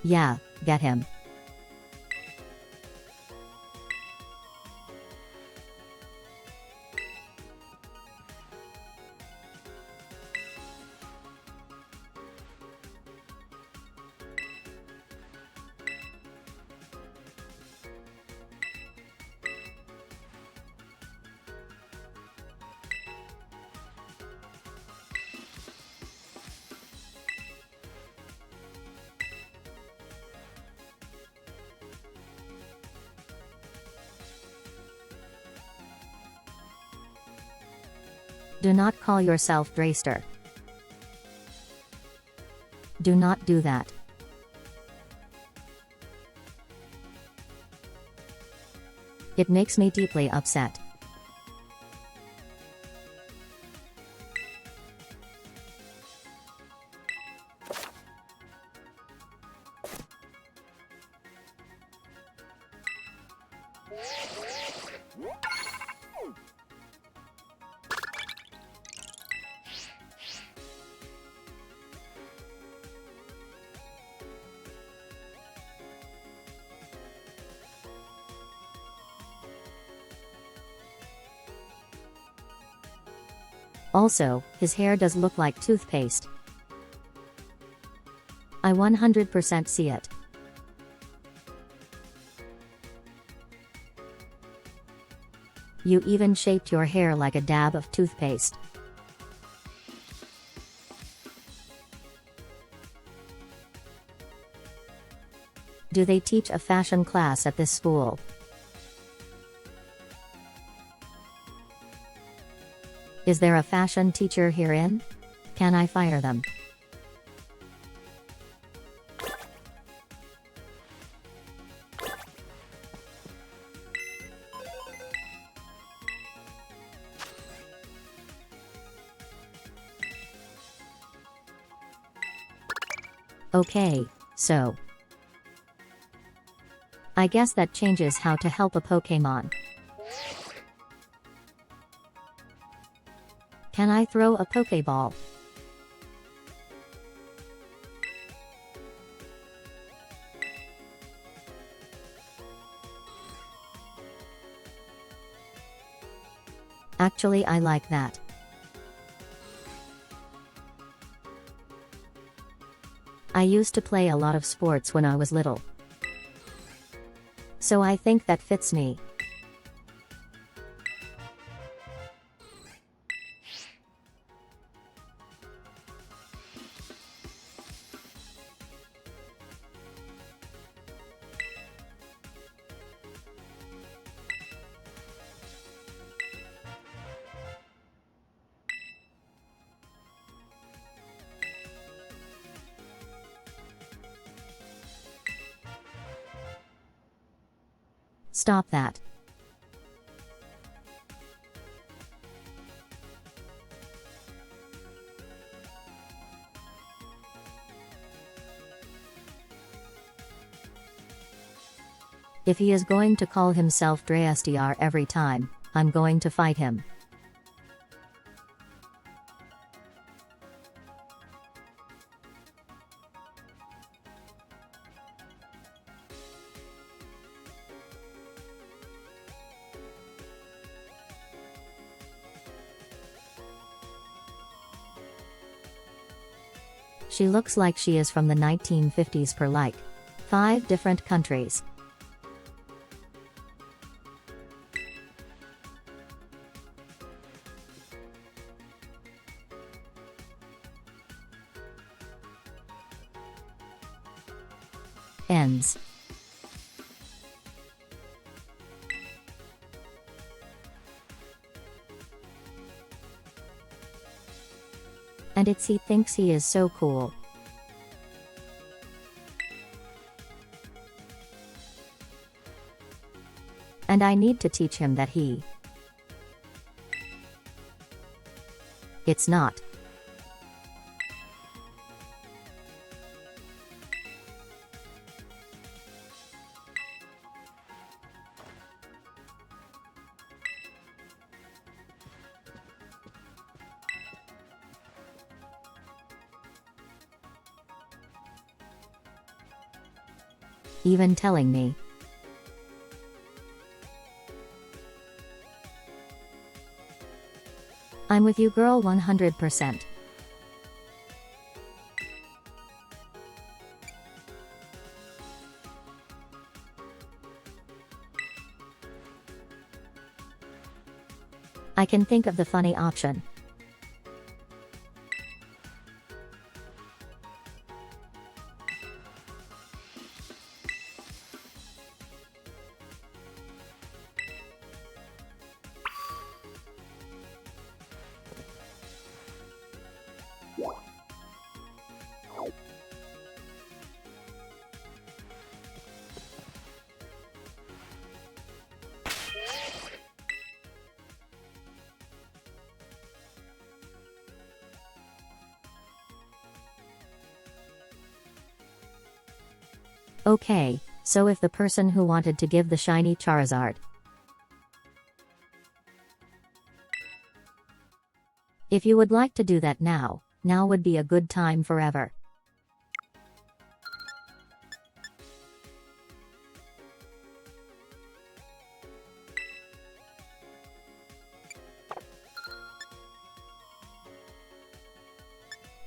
Yeah, get him. Do not call yourself Drayster. Do not do that. It makes me deeply upset. Also, his hair does look like toothpaste. I 100% see it. You even shaped your hair like a dab of toothpaste. Do they teach a fashion class at this school? Is there a fashion teacher herein? Can I fire them? Okay, so. I guess that changes how to help a Pokémon. Can I throw a Pokéball? Actually, I like that. I used to play a lot of sports when I was little. So I think that fits me. Stop that. If he is going to call himself DreSDR every time, I'm going to fight him. She looks like she is from the 1950s per like 5 different countries. Ends. And it's he thinks he is so cool. And I need to teach him that he. It's not. Even telling me. I'm with you, girl, 100%. I can think of the funny option. Okay, so if the person who wanted to give the shiny Charizard. If you would like to do that now would be a good time forever.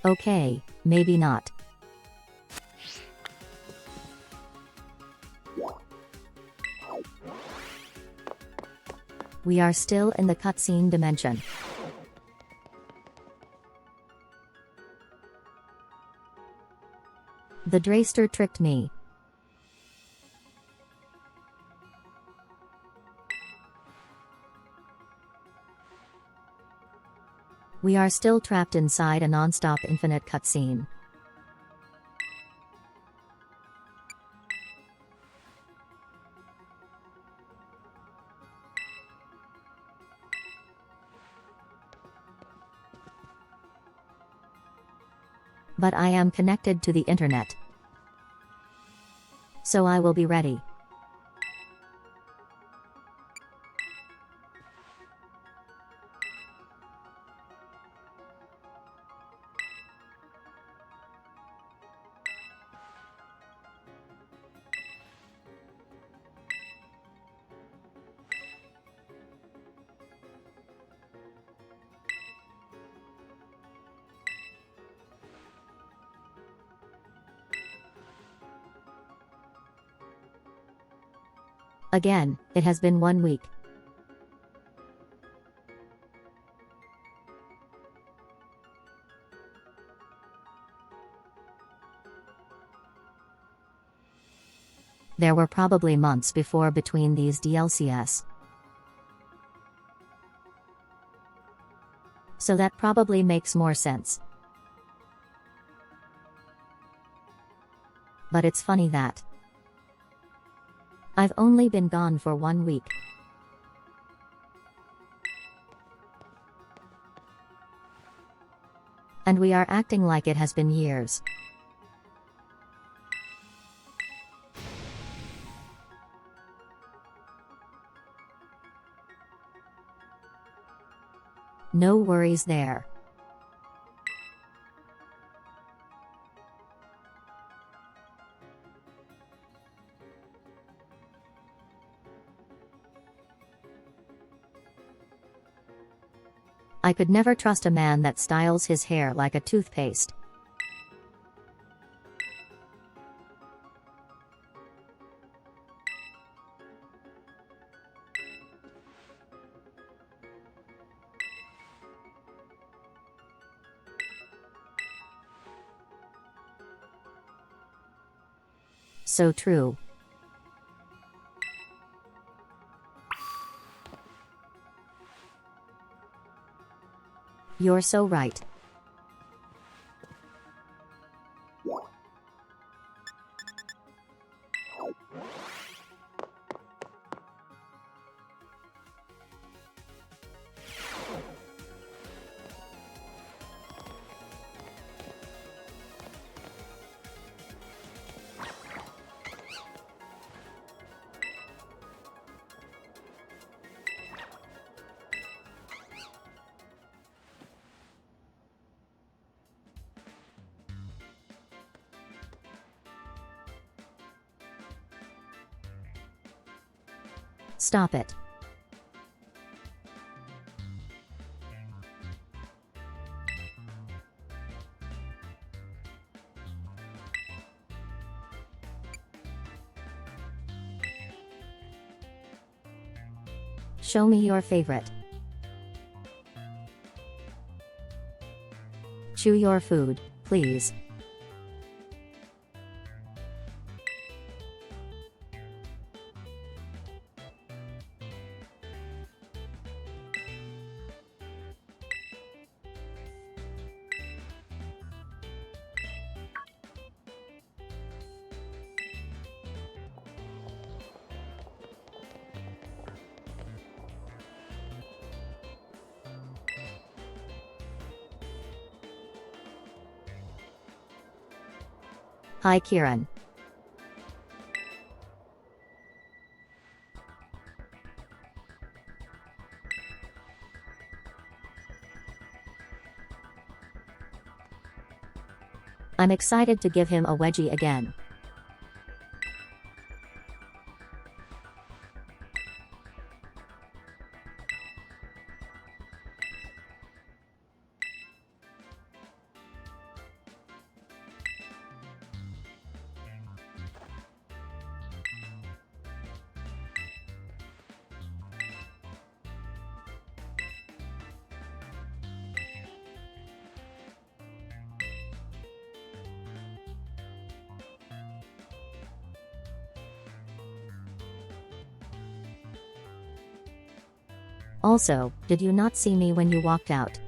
Okay, maybe not. We are still in the cutscene dimension. The Drayster tricked me. We are still trapped inside a non-stop infinite cutscene. But I am connected to the internet. So I will be ready. Again, it has been 1 week. There were probably months before between these DLCs. So that probably makes more sense. But it's funny that I've only been gone for 1 week. And we are acting like it has been years. No worries there. I could never trust a man that styles his hair like a toothpaste. So true. You're so right. Stop it. Show me your favorite. Chew your food, please. Hi, Kieran. I'm excited to give him a wedgie again. Also, did you not see me when you walked out?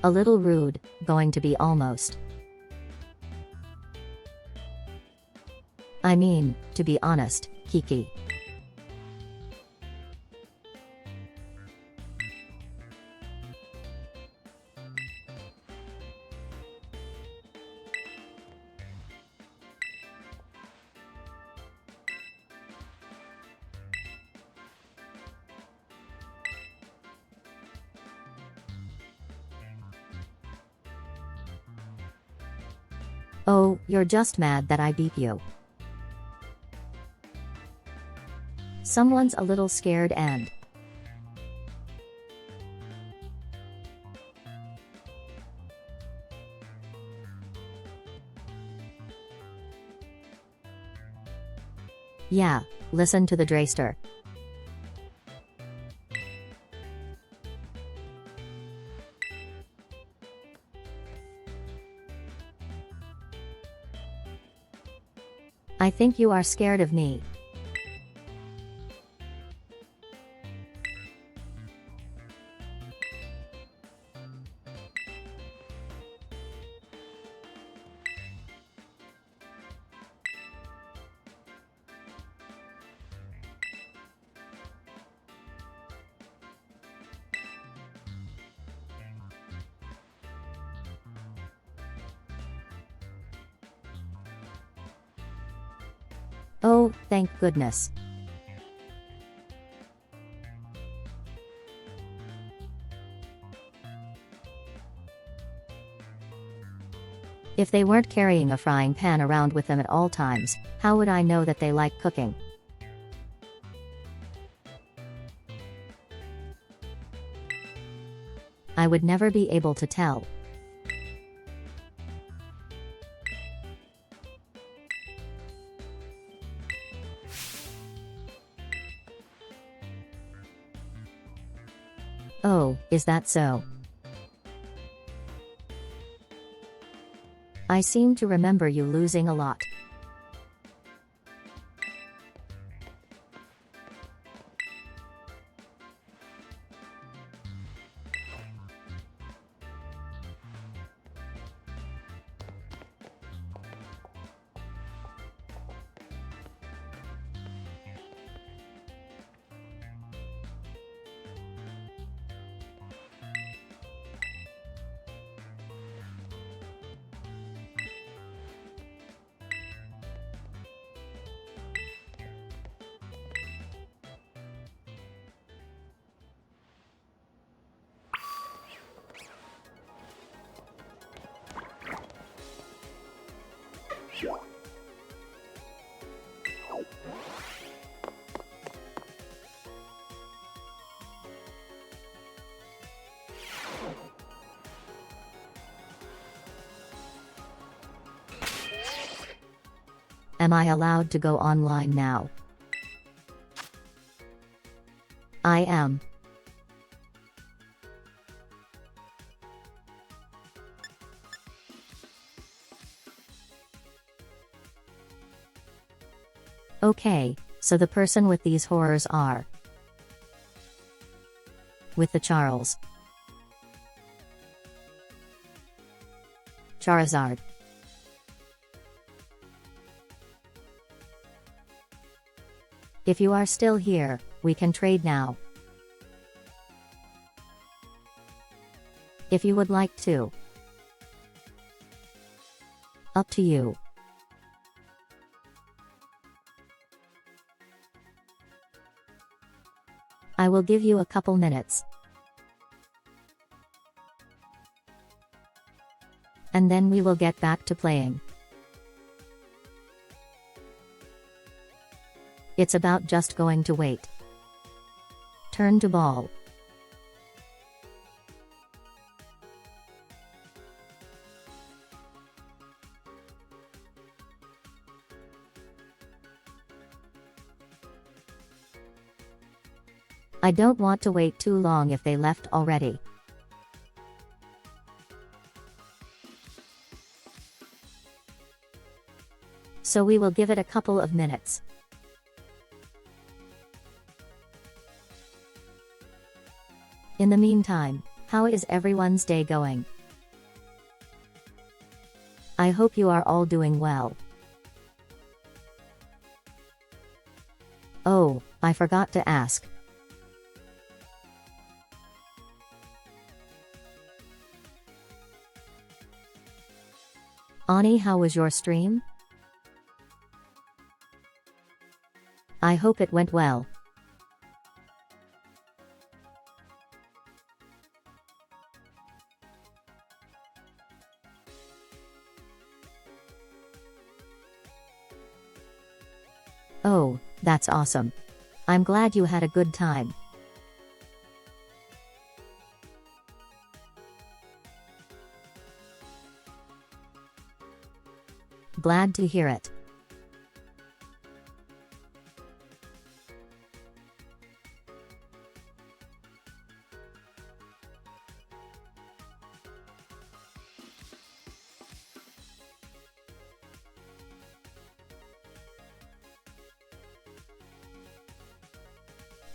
A little rude, going to be almost. I mean, to be honest, Kiki. Oh, you're just mad that I beat you. Someone's a little scared and... Yeah, listen to the Drayster. I think you are scared of me. Oh, thank goodness. If they weren't carrying a frying pan around with them at all times, how would I know that they like cooking? I would never be able to tell. Oh, is that so? I seem to remember you losing a lot. Am I allowed to go online now? I am. Okay, so the person with these horrors are with the Charles. Charizard. If you are still here, we can trade now. If you would like to. Up to you. I will give you a couple minutes. And then we will get back to playing. It's about just going to wait. Turn to ball. I don't want to wait too long if they left already. So we will give it a couple of minutes. In the meantime, how is everyone's day going? I hope you are all doing well. Oh, I forgot to ask. Ani, how was your stream? I hope it went well. Oh, that's awesome. I'm glad you had a good time. Glad to hear it.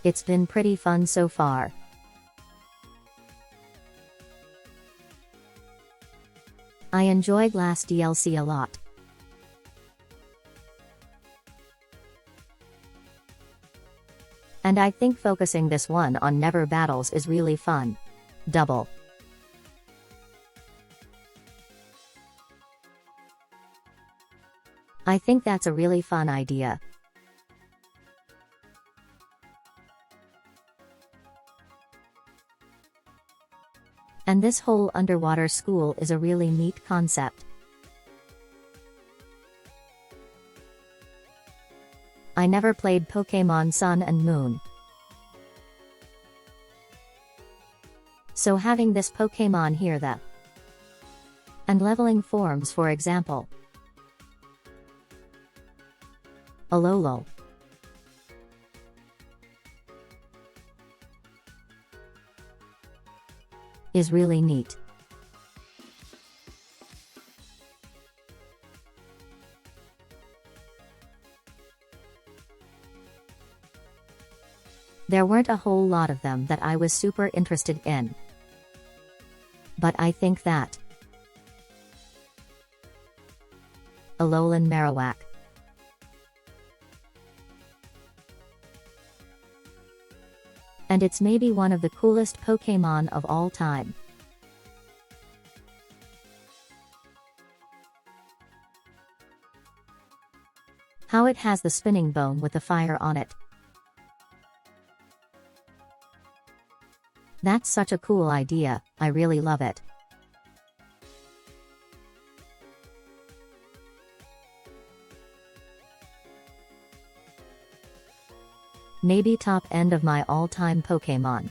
It's been pretty fun so far. I enjoy Glass DLC a lot. And I think focusing this one on Never Battles is really fun. Double. I think that's a really fun idea. And this whole underwater school is a really neat concept. I never played Pokémon Sun and Moon. So having this Pokémon here and leveling forms, for example. Alolan. Is really neat. There weren't a whole lot of them that I was super interested in. But I think that Alolan Marowak. And it's maybe one of the coolest Pokémon of all time. How it has the spinning bone with the fire on it. That's such a cool idea, I really love it. Maybe top end of my all-time Pokémon.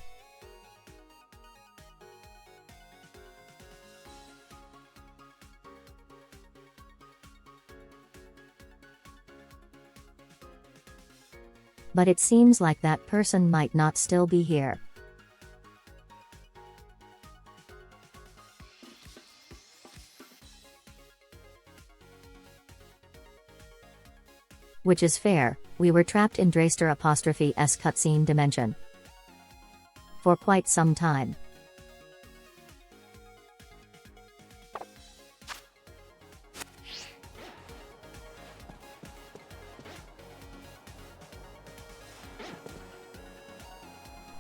But it seems like that person might not still be here. Which is fair, we were trapped in Drayster''s cutscene dimension for quite some time.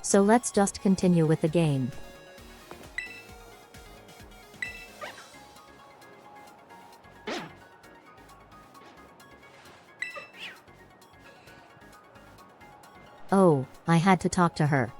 So let's just continue with the game. Oh, I had to talk to her.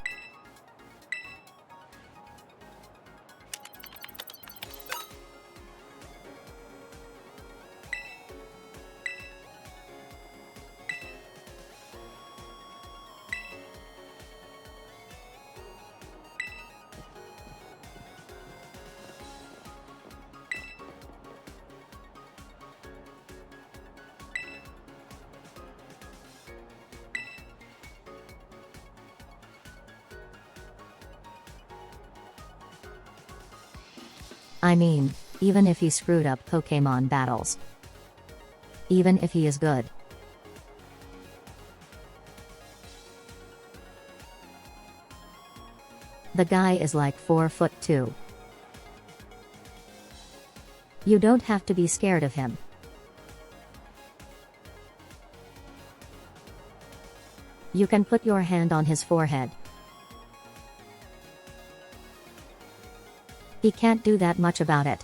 I mean, even if he screwed up Pokémon battles. Even if he is good. The guy is like 4'2". You don't have to be scared of him. You can put your hand on his forehead. He can't do that much about it.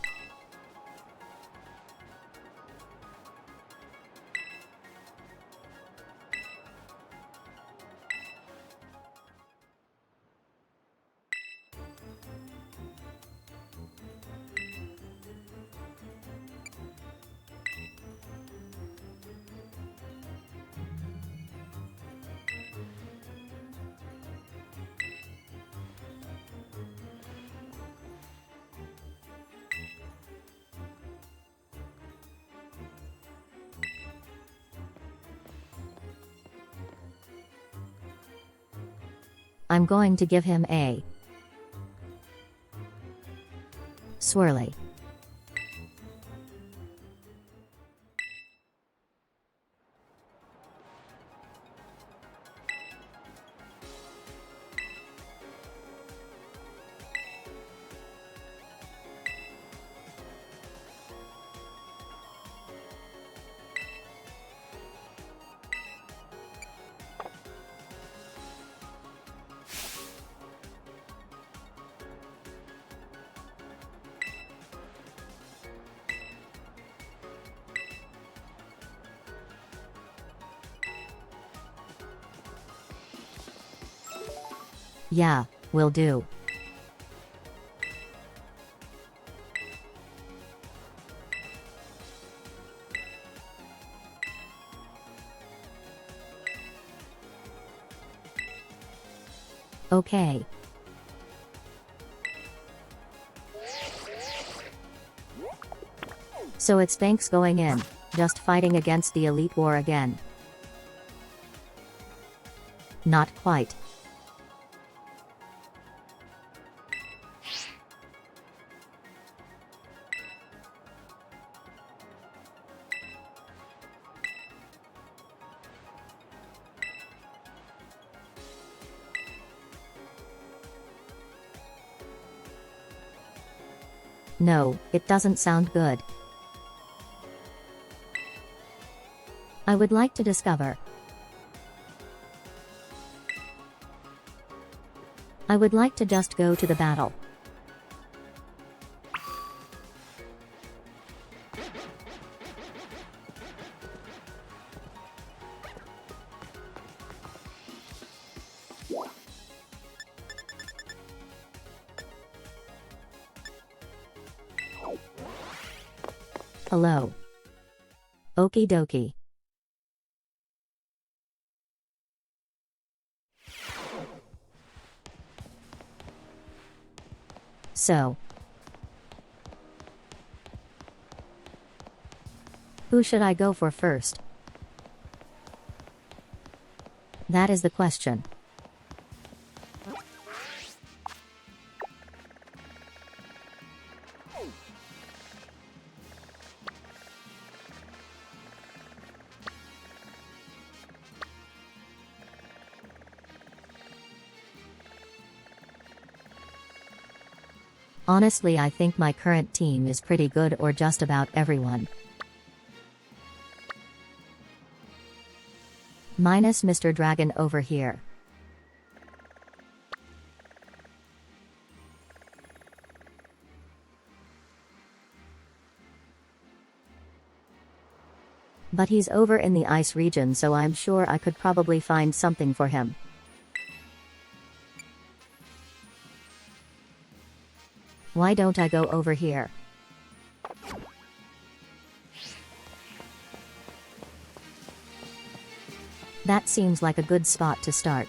I'm going to give him a swirly. Yeah, will do. Okay. So it's Banks going in, just fighting against the Elite War again. Not quite. No, it doesn't sound good. I would like to discover. I would like to just go to the battle. Hello. Okie dokie. So, who should I go for first? That is the question. Honestly, I think my current team is pretty good, or just about everyone. Minus Mr. Dragon over here. But he's over in the ice region, so I'm sure I could probably find something for him. Why don't I go over here? That seems like a good spot to start.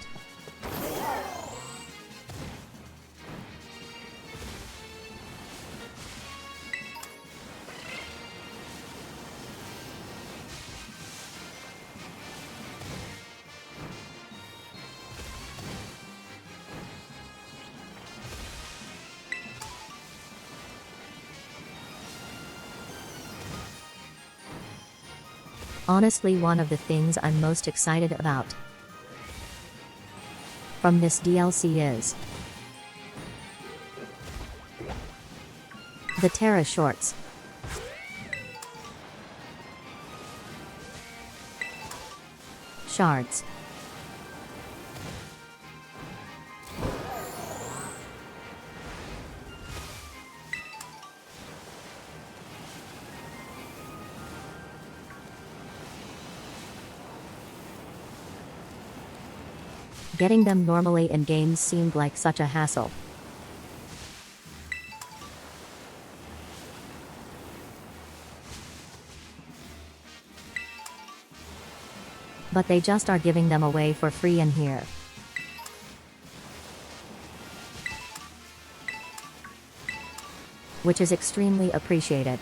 Honestly, one of the things I'm most excited about from this DLC is the Terra shorts. Shards. Getting them normally in games seemed like such a hassle. But they just are giving them away for free in here. Which is extremely appreciated.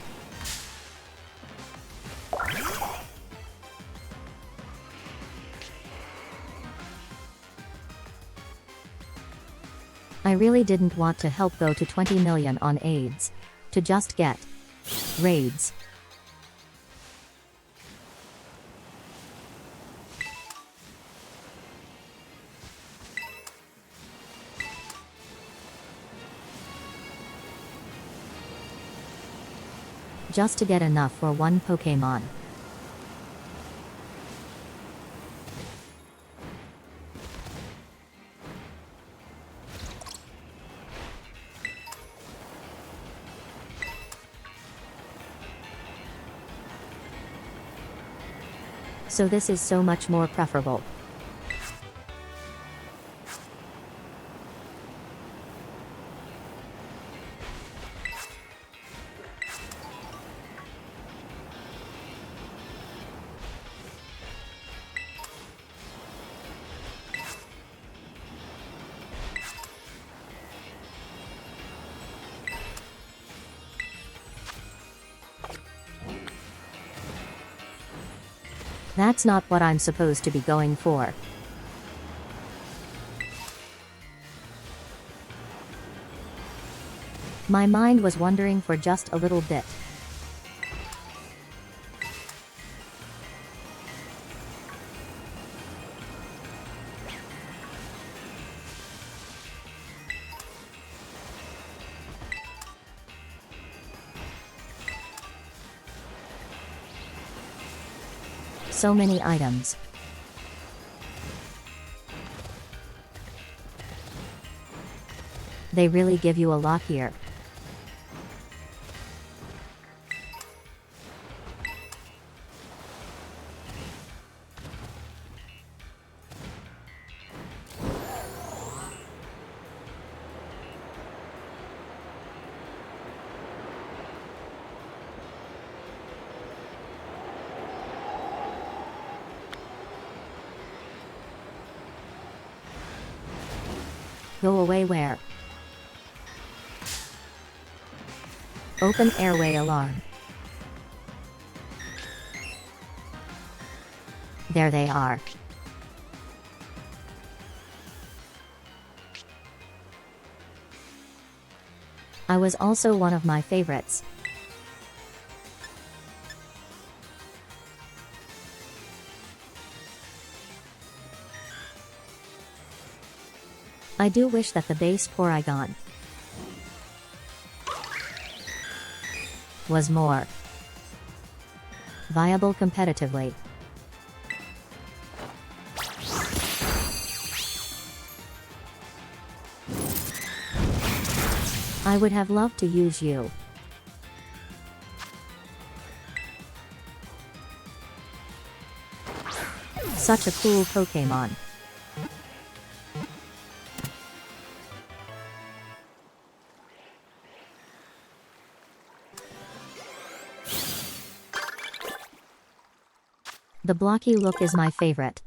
I really didn't want to help go to 20 million on AIDS. To just get raids. Just to get enough for one Pokémon. So this is so much more preferable. That's not what I'm supposed to be going for. My mind was wandering for just a little bit. So many items. They really give you a lot here. Go away where? Open airway alarm. There they are. I was also one of my favorites. I do wish that the base Porygon was more viable competitively. I would have loved to use you. Such a cool Pokémon. The blocky look is my favorite.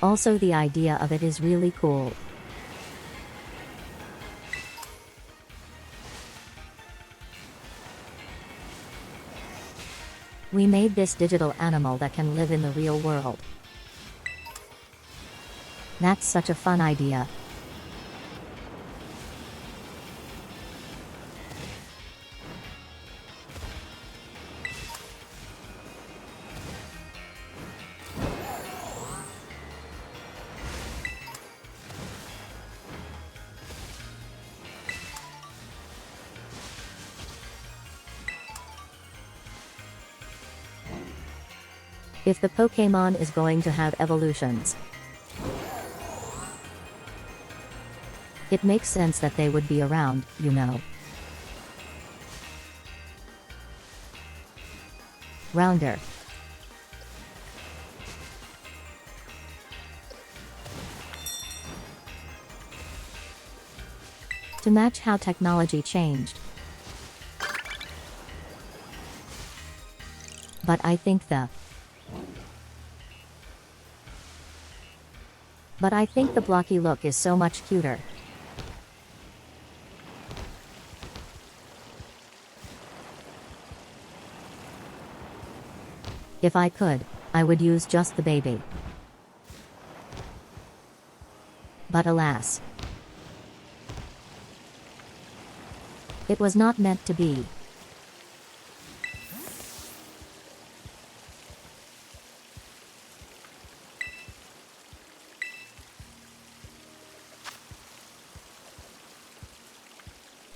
Also, the idea of it is really cool. We made this digital animal that can live in the real world. That's such a fun idea. If the Pokémon is going to have evolutions, it makes sense that they would be around, you know. Rounder. To match how technology changed. But I think the blocky look is so much cuter. If I could, I would use just the baby. But alas, it was not meant to be.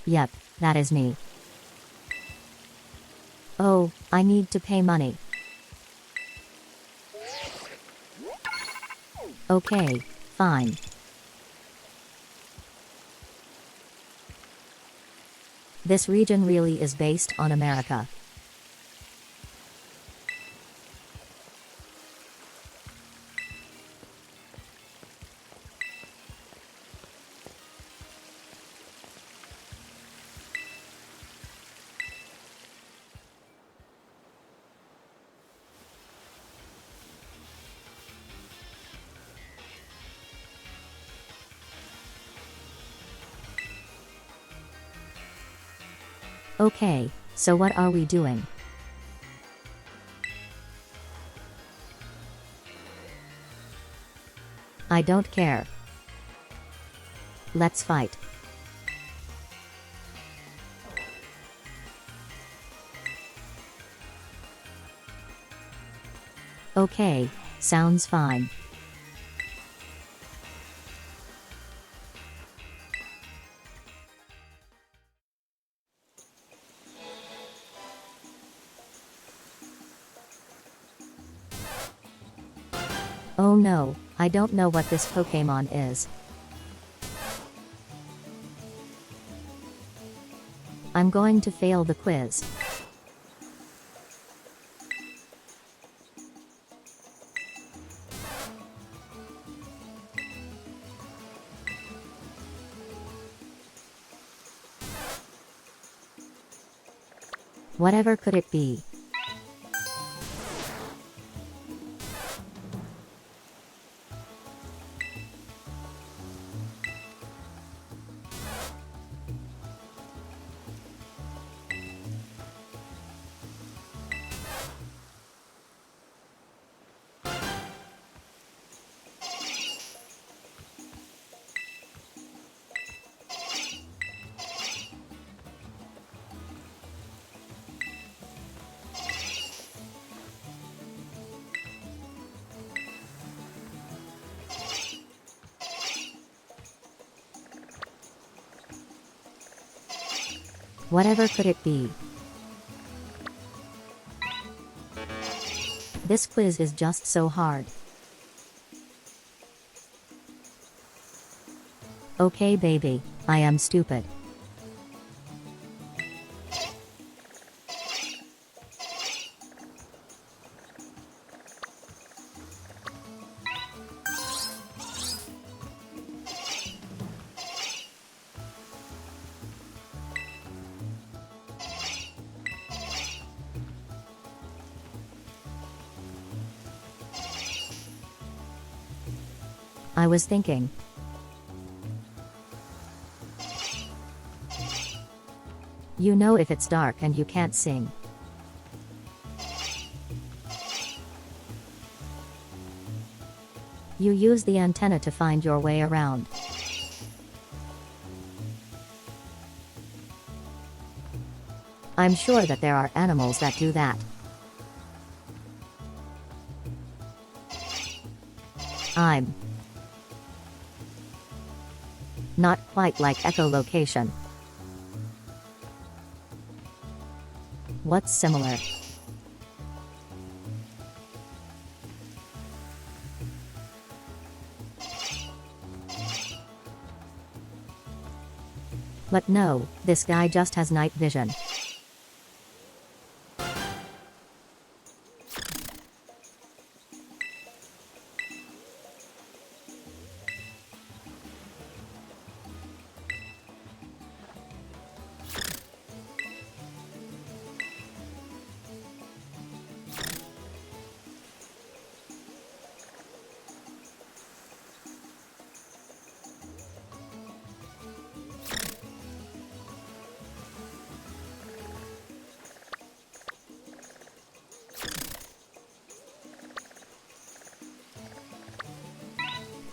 Yep, that is me. Oh, I need to pay money. Okay, fine. This region really is based on America. Okay, so what are we doing? I don't care. Let's fight. Okay, sounds fine. Oh no, I don't know what this Pokémon is. I'm going to fail the quiz. Whatever could it be? Whatever could it be? This quiz is just so hard. Okay baby, I am stupid. I was thinking. You know if it's dark and you can't sing. You use the antenna to find your way around. I'm sure that there are animals that do that. I'm not quite like echolocation. What's similar? But no, this guy just has night vision.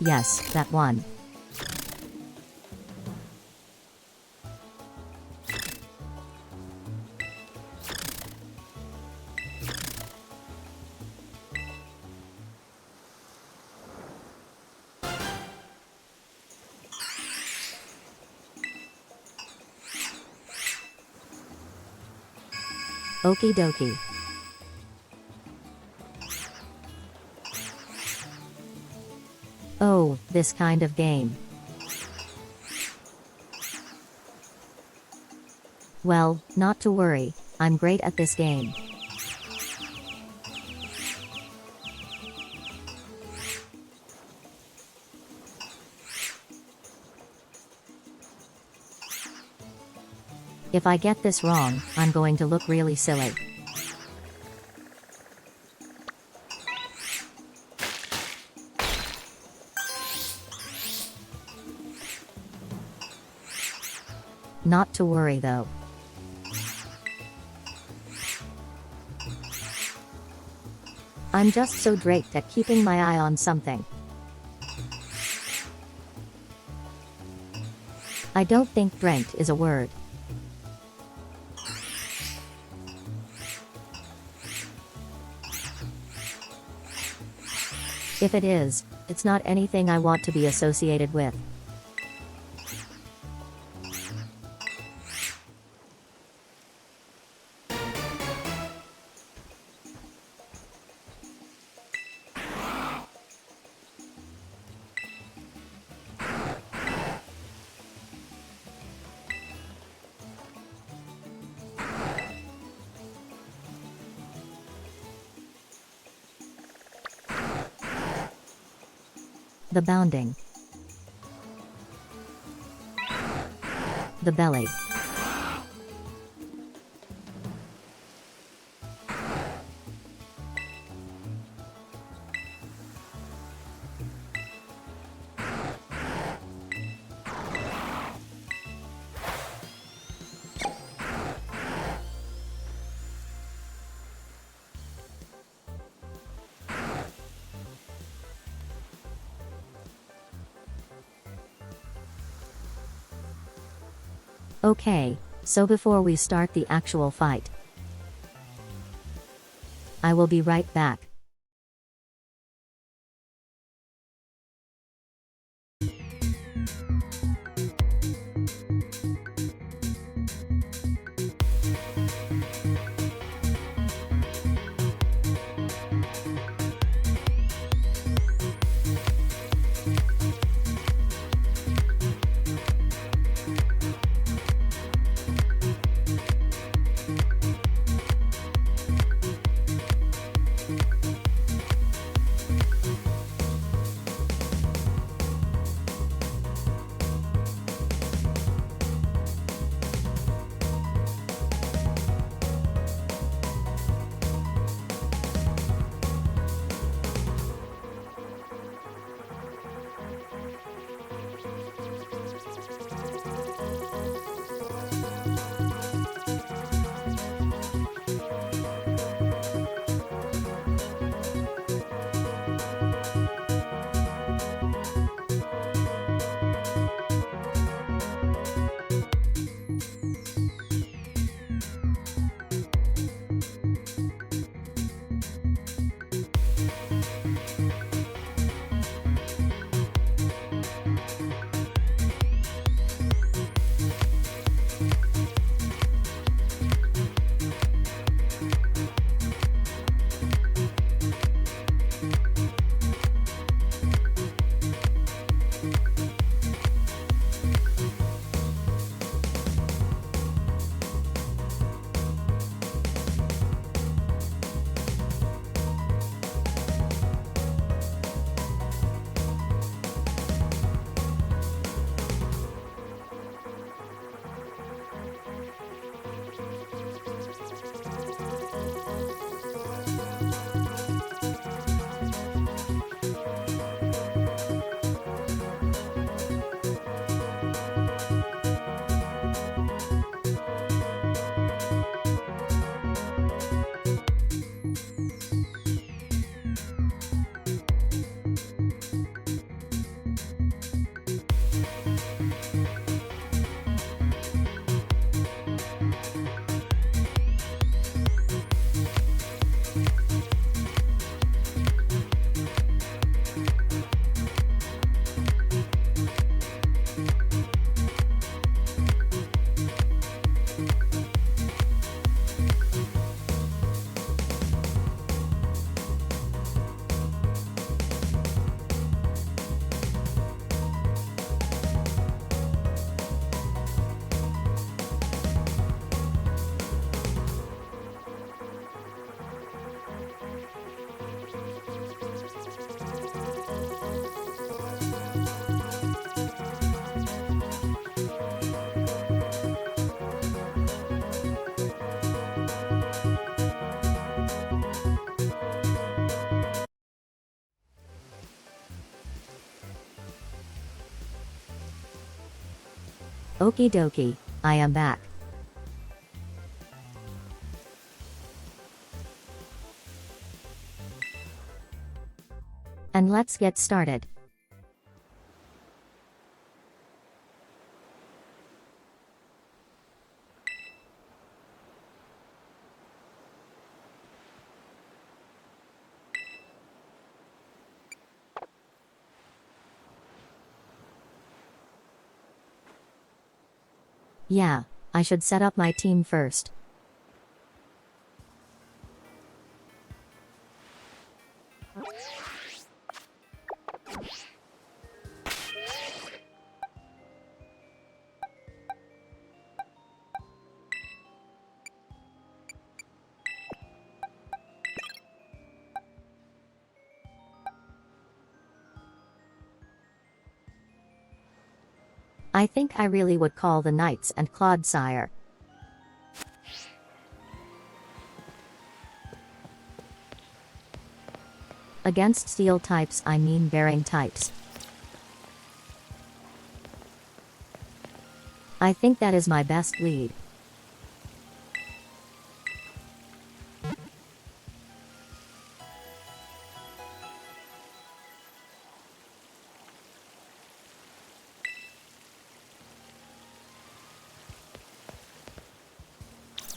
Yes, that one. Okie dokie. Oh, this kind of game. Well, not to worry, I'm great at this game. If I get this wrong, I'm going to look really silly. Not to worry though. I'm just so draped at keeping my eye on something. I don't think drenched is a word. If it is, it's not anything I want to be associated with. The bounding. The belly. Okay, so before we start the actual fight, I will be right back. Okie dokie, I am back. And let's get started. Yeah, I should set up my team first. I think I really would call the Knights and Clodsire. Against steel types, I mean bearing types. I think that is my best lead.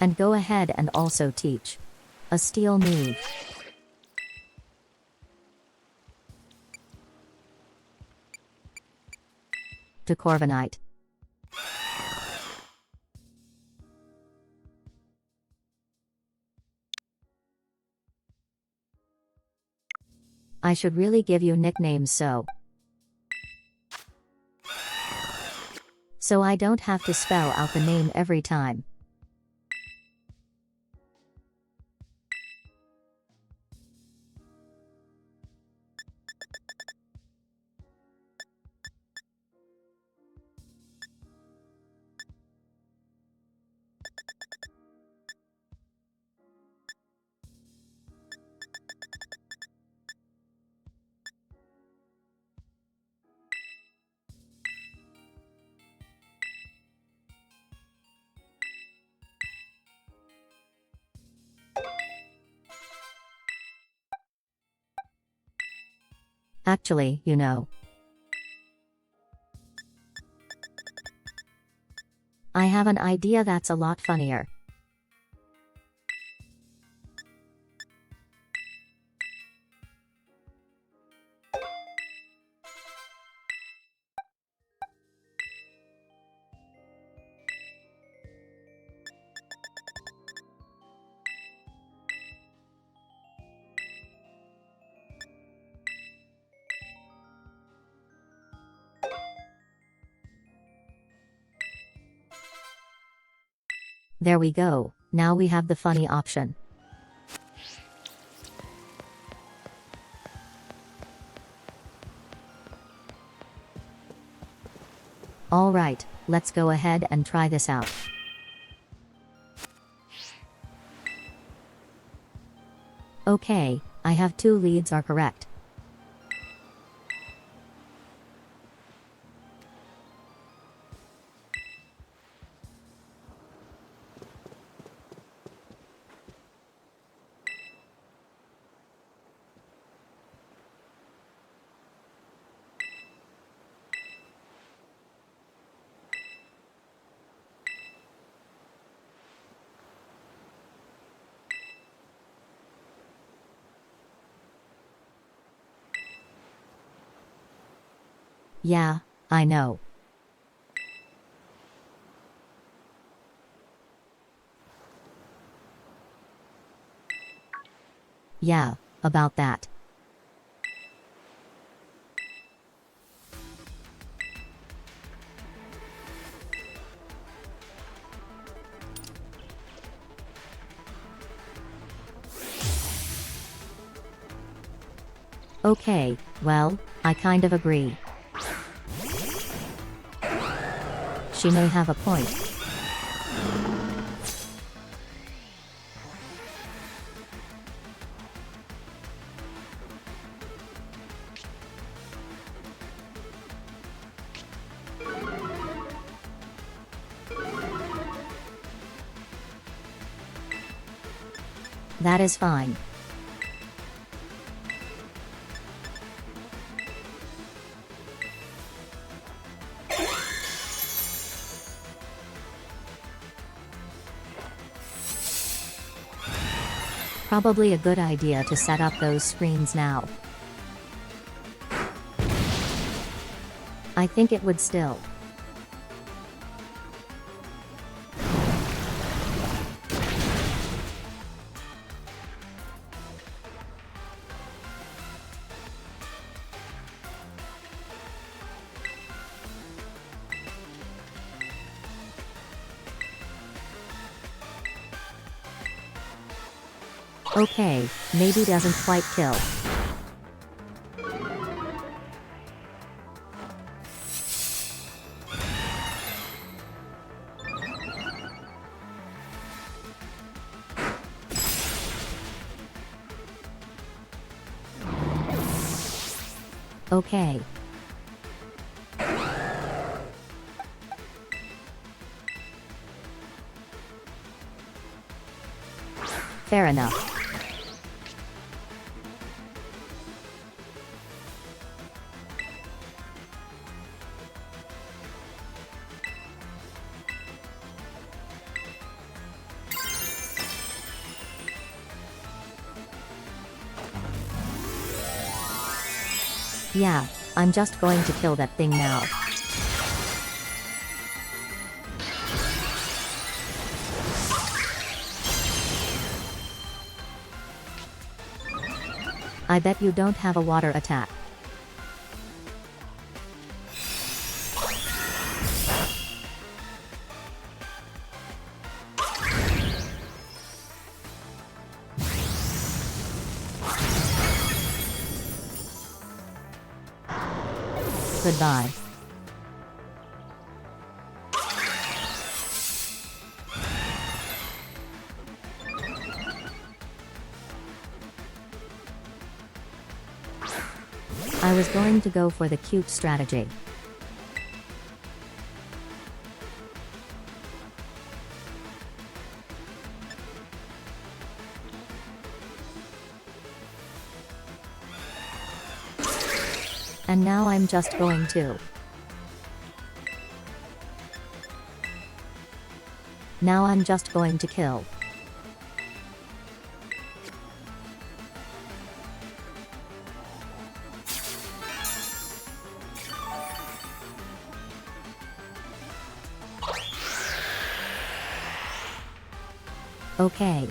And go ahead and also teach a steel move. To Corviknight. I should really give you nicknames so I don't have to spell out the name every time. Actually, I have an idea that's a lot funnier. There we go, now we have the funny option. Alright, let's go ahead and try this out. Okay, I have 2 leads are correct. Yeah, I know. Yeah, about that. Okay, well, I kind of agree. She may have a point. That is fine. Probably a good idea to set up those screens now. I think it would still. Okay, maybe doesn't quite kill. Okay. Fair enough. Yeah, I'm just going to kill that thing now. I bet you don't have a water attack. Goodbye. I was going to go for the cute strategy. And now I'm just going to. Now I'm just going to kill. Okay.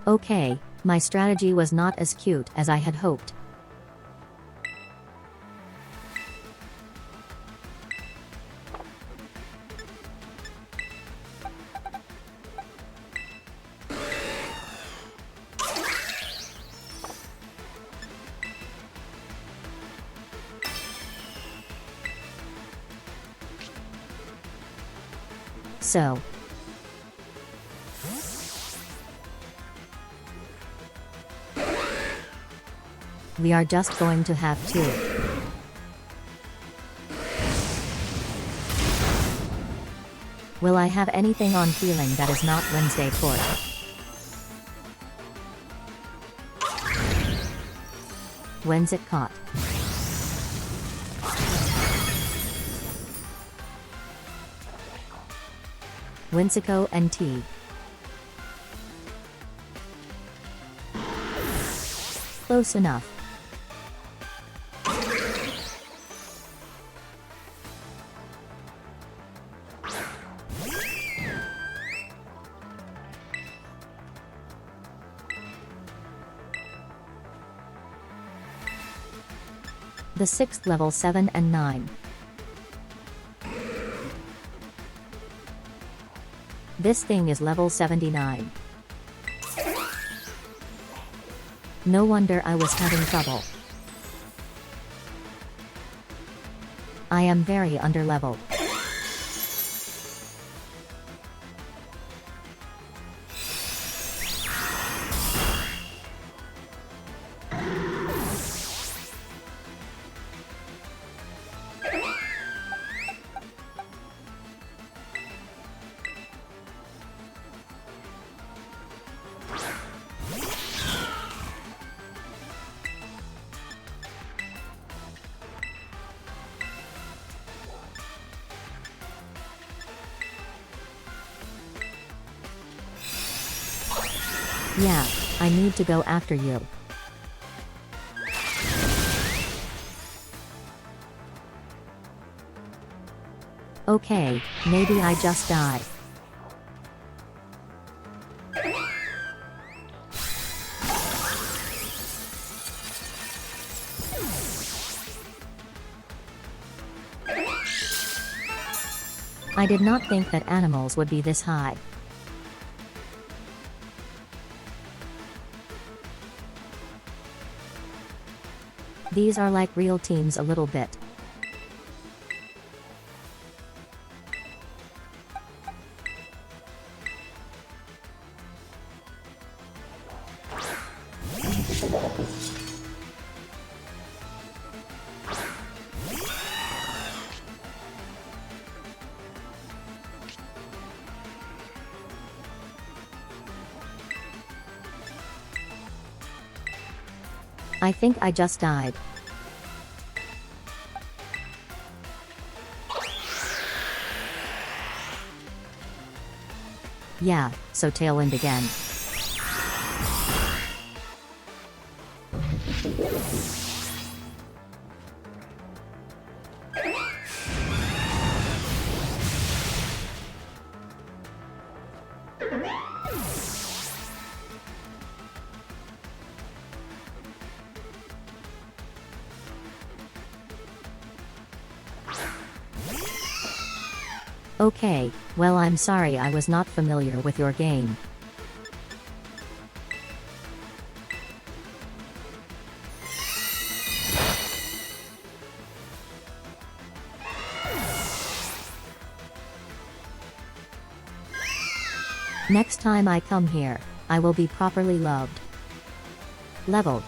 Okay, my strategy was not as cute as I had hoped. So. We are just going to have to. Will I have anything on healing that is not Wednesday Court? When's it caught? Whimsico and T. Close enough. The 6th level 7 and 9. This thing is level 79. No wonder I was having trouble. I am very underleveled. Yeah, I need to go after you. Okay, maybe I just die. I did not think that animals would be this high. These are like real teams a little bit. I think I just died. Yeah, so Tailwind again. Okay, well I'm sorry I was not familiar with your game. Next time I come here, I will be properly loved. Leveled.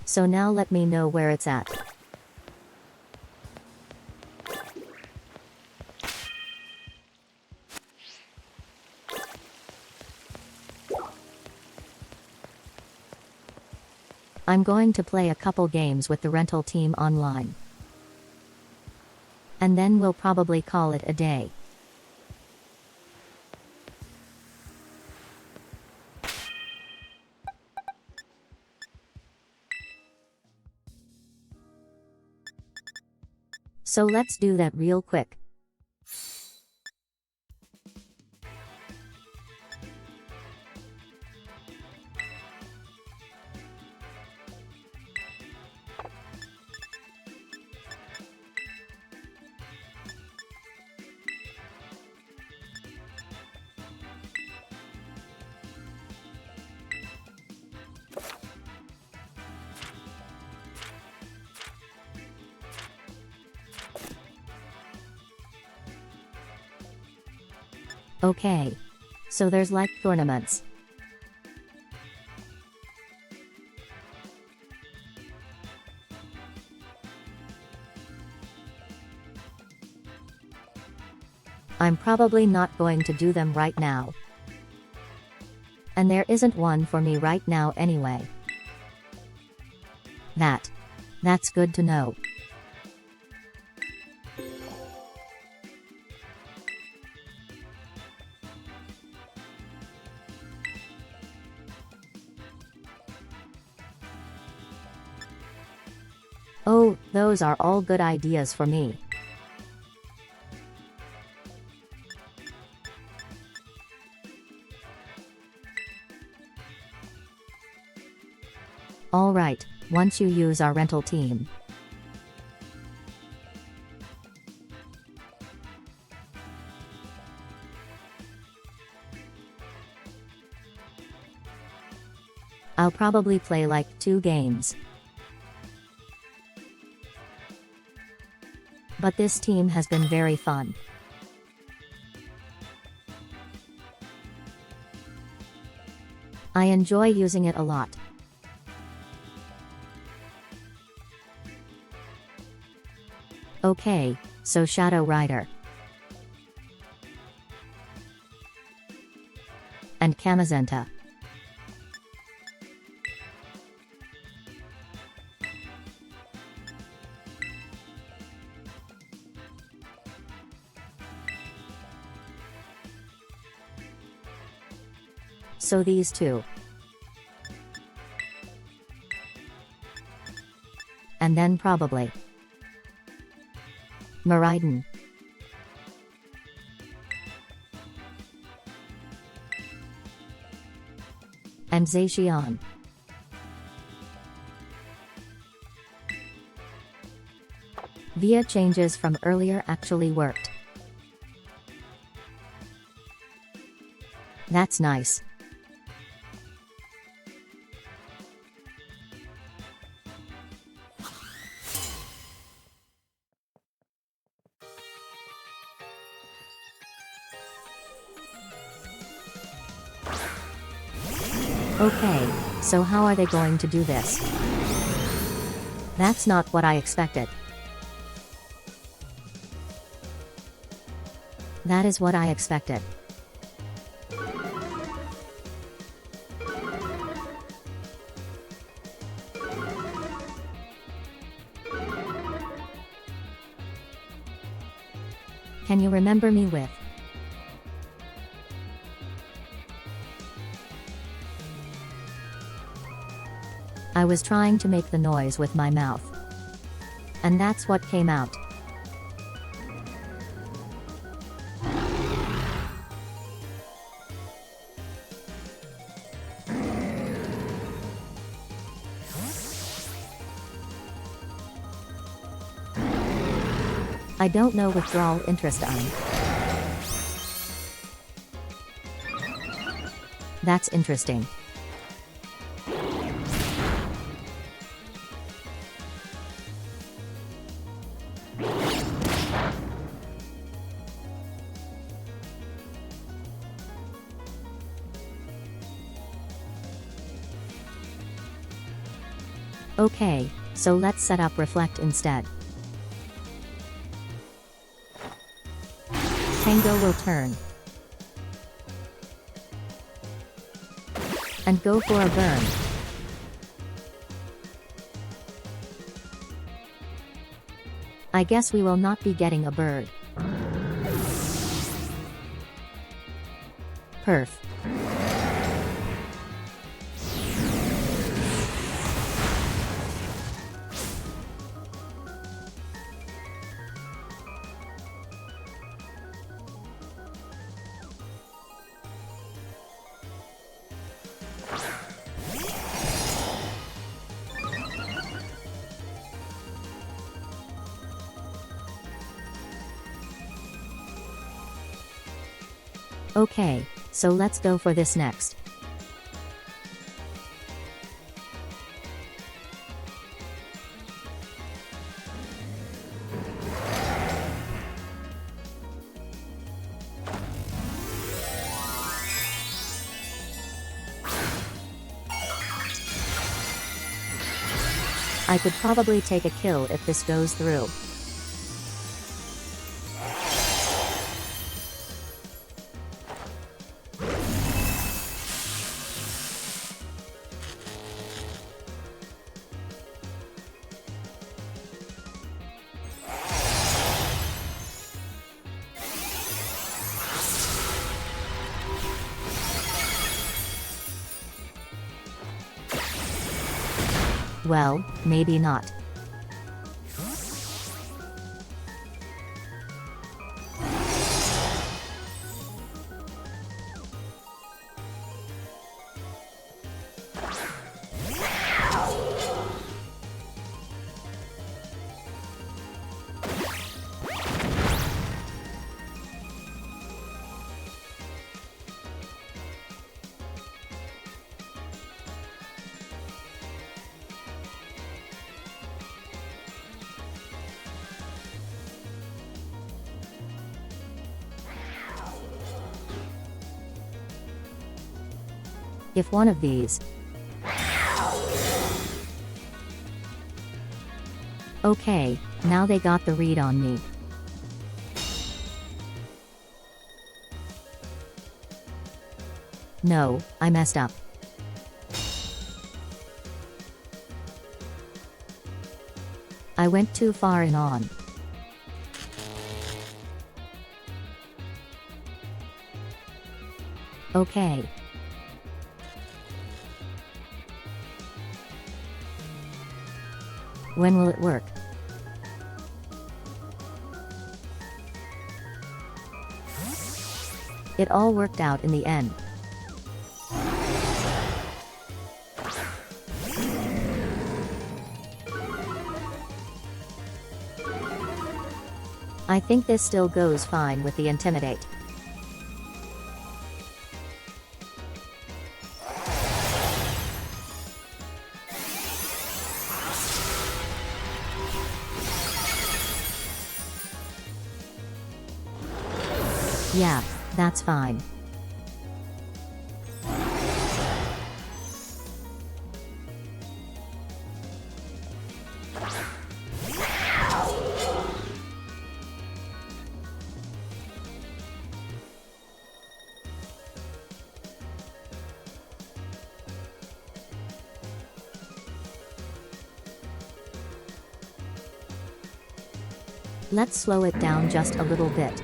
So now let me know where it's at. I'm going to play a couple games with the rental team online. And then we'll probably call it a day. So let's do that real quick. Okay. So there's like tournaments. I'm probably not going to do them right now. And there isn't one for me right now anyway. That's good to know. Oh, those are all good ideas for me. Alright, once you use our rental team. I'll probably play like 2 games. But this team has been very fun. I enjoy using it a lot. Okay, so Shadow Rider. And Kamazenta. So these two. And then probably Miraidon. And Zacian. Via changes from earlier actually worked. That's nice. Okay, so how are they going to do this? That's not what I expected. That is what I expected. Can you remember me with? I was trying to make the noise with my mouth. And that's what came out. I don't know withdrawal interest on. That's interesting. Okay, so let's set up Reflect instead. Tango will turn. And go for a burn. I guess we will not be getting a bird. Perf. Okay, so let's go for this next. I could probably take a kill if this goes through. Well, maybe not. If one of these. Okay, now they got the read on me. No, I messed up. I went too far in on. Okay. When will it work? It all worked out in the end. I think this still goes fine with the Intimidate. Yeah, that's fine. Let's slow it down just a little bit.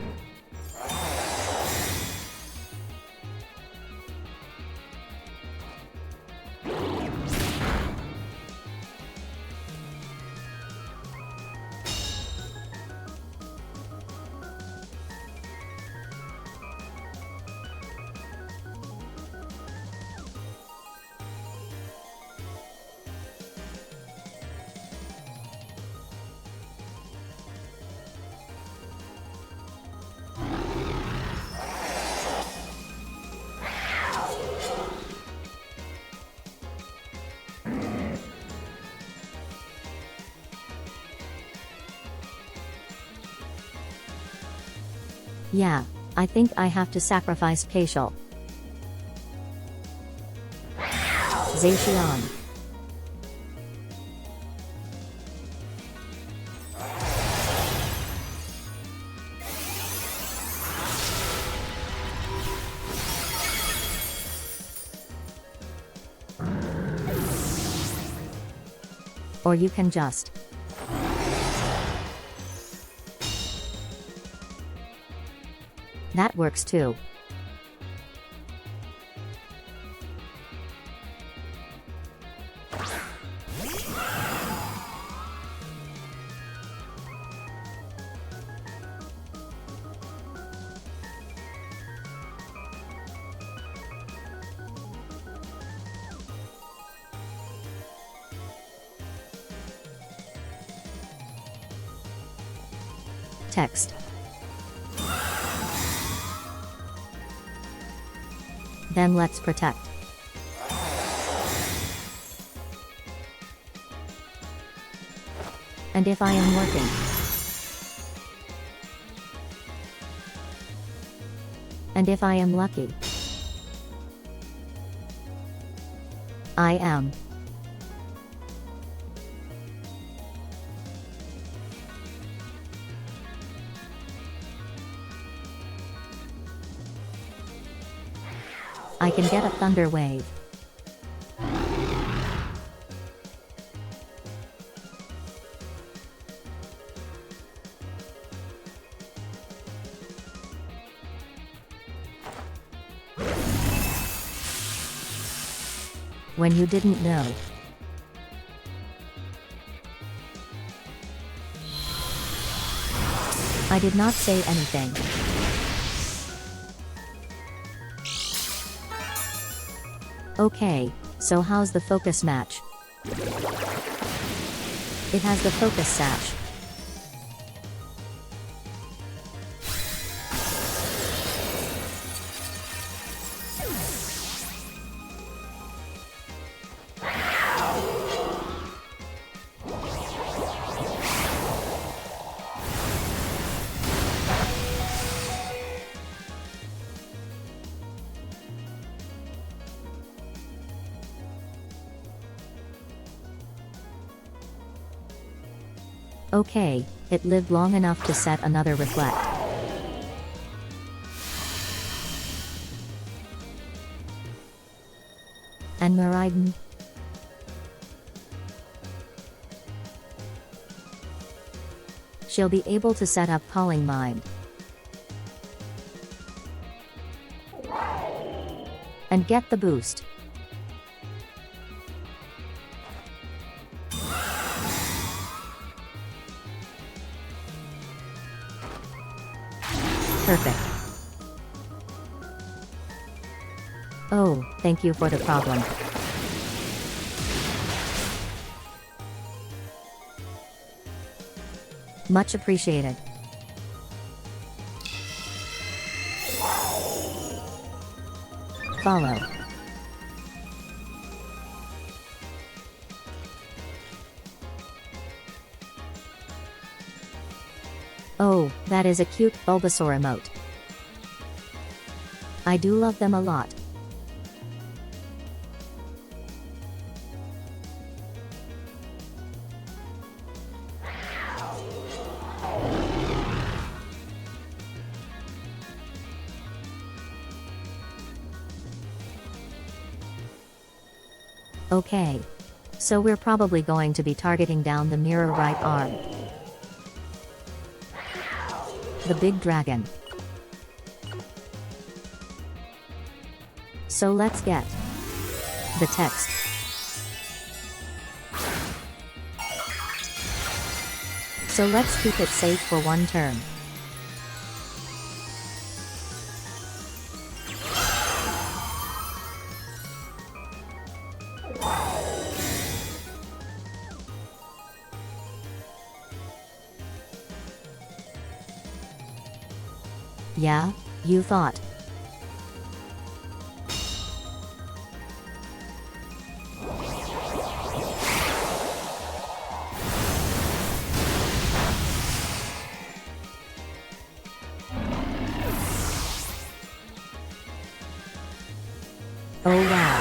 Yeah, I think I have to sacrifice Paishal. Zacian. Or you can just. That works too. Text. Then let's protect. And if I am working. And if I am lucky. I am. I can get a thunder wave. When you didn't know. I did not say anything. Okay, so how's the focus match? It has the focus sash. Okay, it lived long enough to set another reflect. And Miraidon? She'll be able to set up Calling Mind. And get the boost. Perfect. Oh, thank you for the problem. Much appreciated. Follow. Oh, that is a cute Bulbasaur emote. I do love them a lot. Okay. So we're probably going to be targeting down the mirror right arm. The big dragon. So let's get the text. So let's keep it safe for one turn. Yeah, you thought. Oh wow.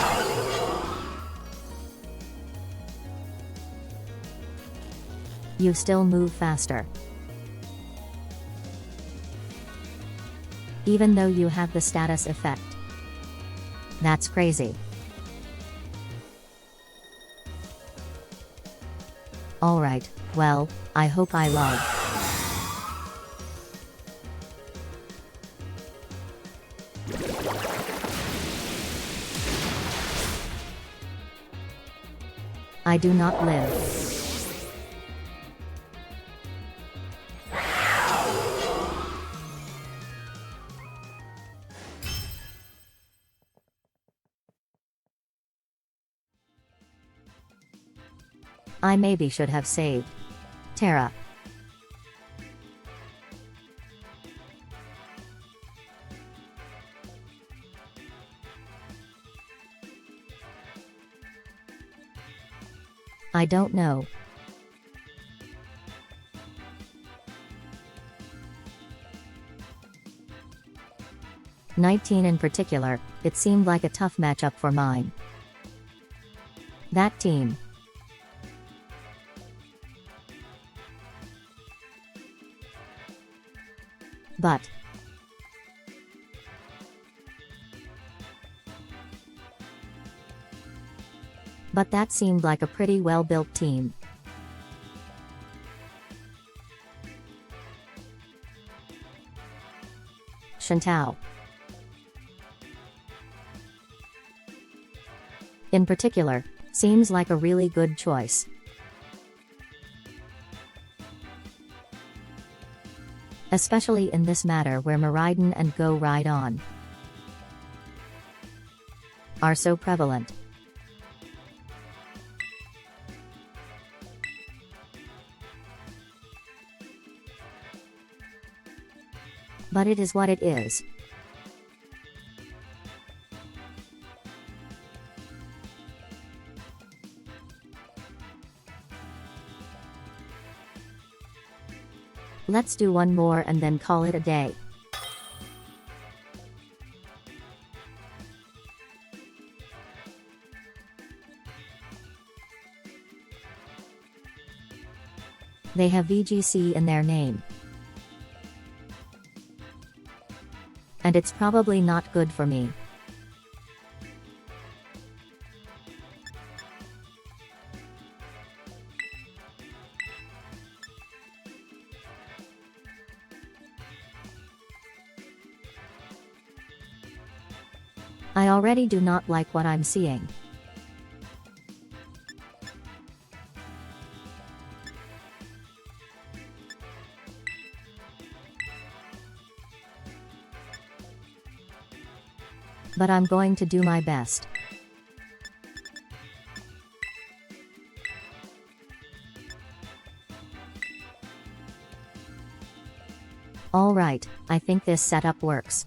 You still move faster. Even though you have the status effect. That's crazy. Alright, well, I hope I love. I do not live. I maybe should have saved Terra. I don't know. '19 in particular, it seemed like a tough matchup for mine. That team. But that seemed like a pretty well-built team. Shuntao. In particular, seems like a really good choice. Especially in this matter where Miraidon and Go Rhydon are so prevalent. But it is what it is. Let's do one more and then call it a day. They have VGC in their name. And it's probably not good for me. I already do not like what I'm seeing. but I'm going to do my best. Alright, I think this setup works.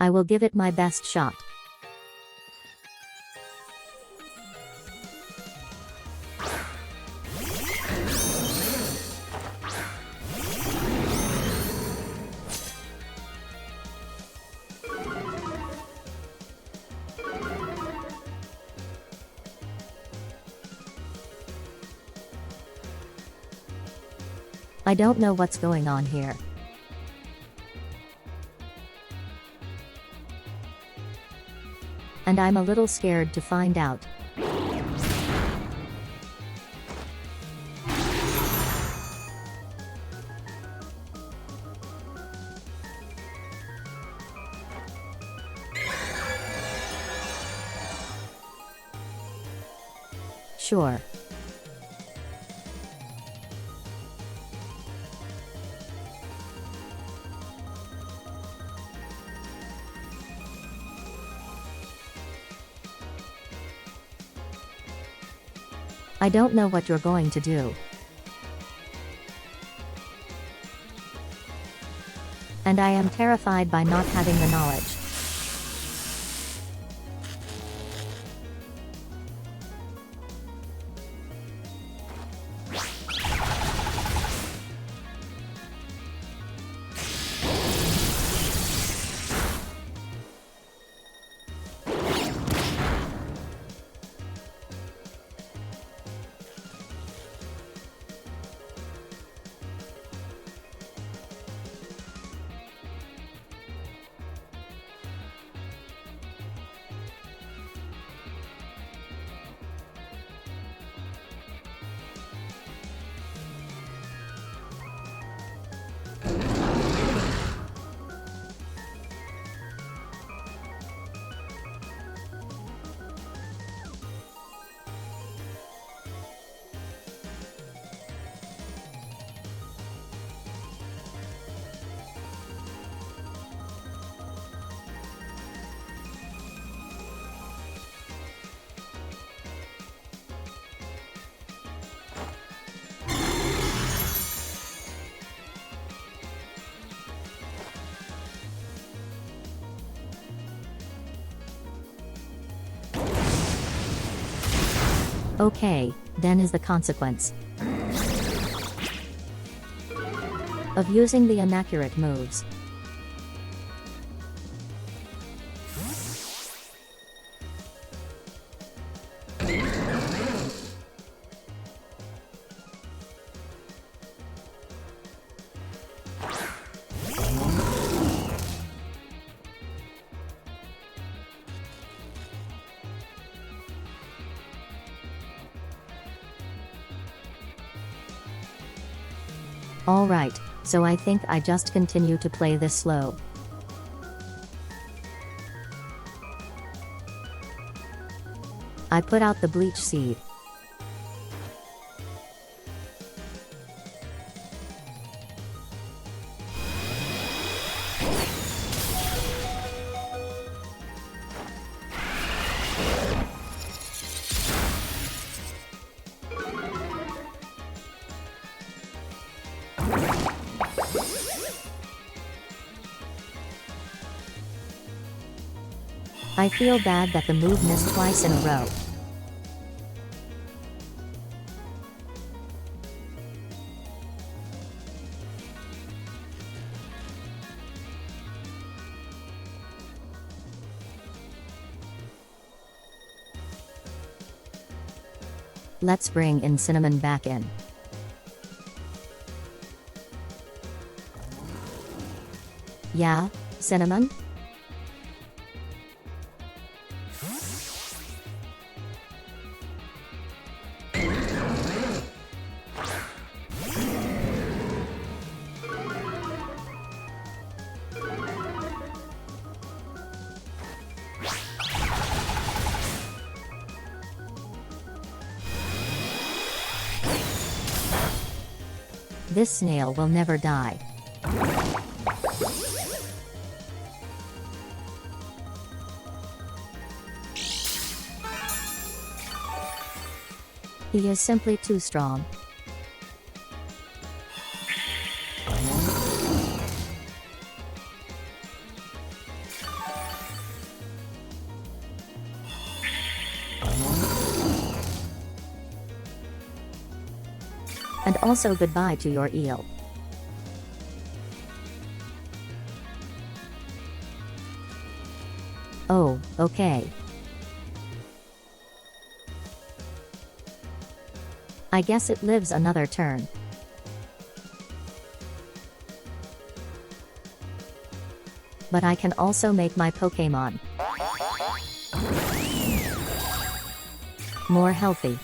I will give it my best shot. I don't know what's going on here. And I'm a little scared to find out. Sure. I don't know what you're going to do. And I am terrified by not having the knowledge. Okay, then is the consequence of using the inaccurate moves. Alright, so I think I just continue to play this slow. I put out the bleach seed. I feel bad that the move missed twice in a row. Let's bring in Cinnamon back in. Yeah, Cinnamon? This snail will never die. He is simply too strong. And also goodbye to your eel. Oh, okay. I guess it lives another turn. But I can also make my Pokémon more healthy.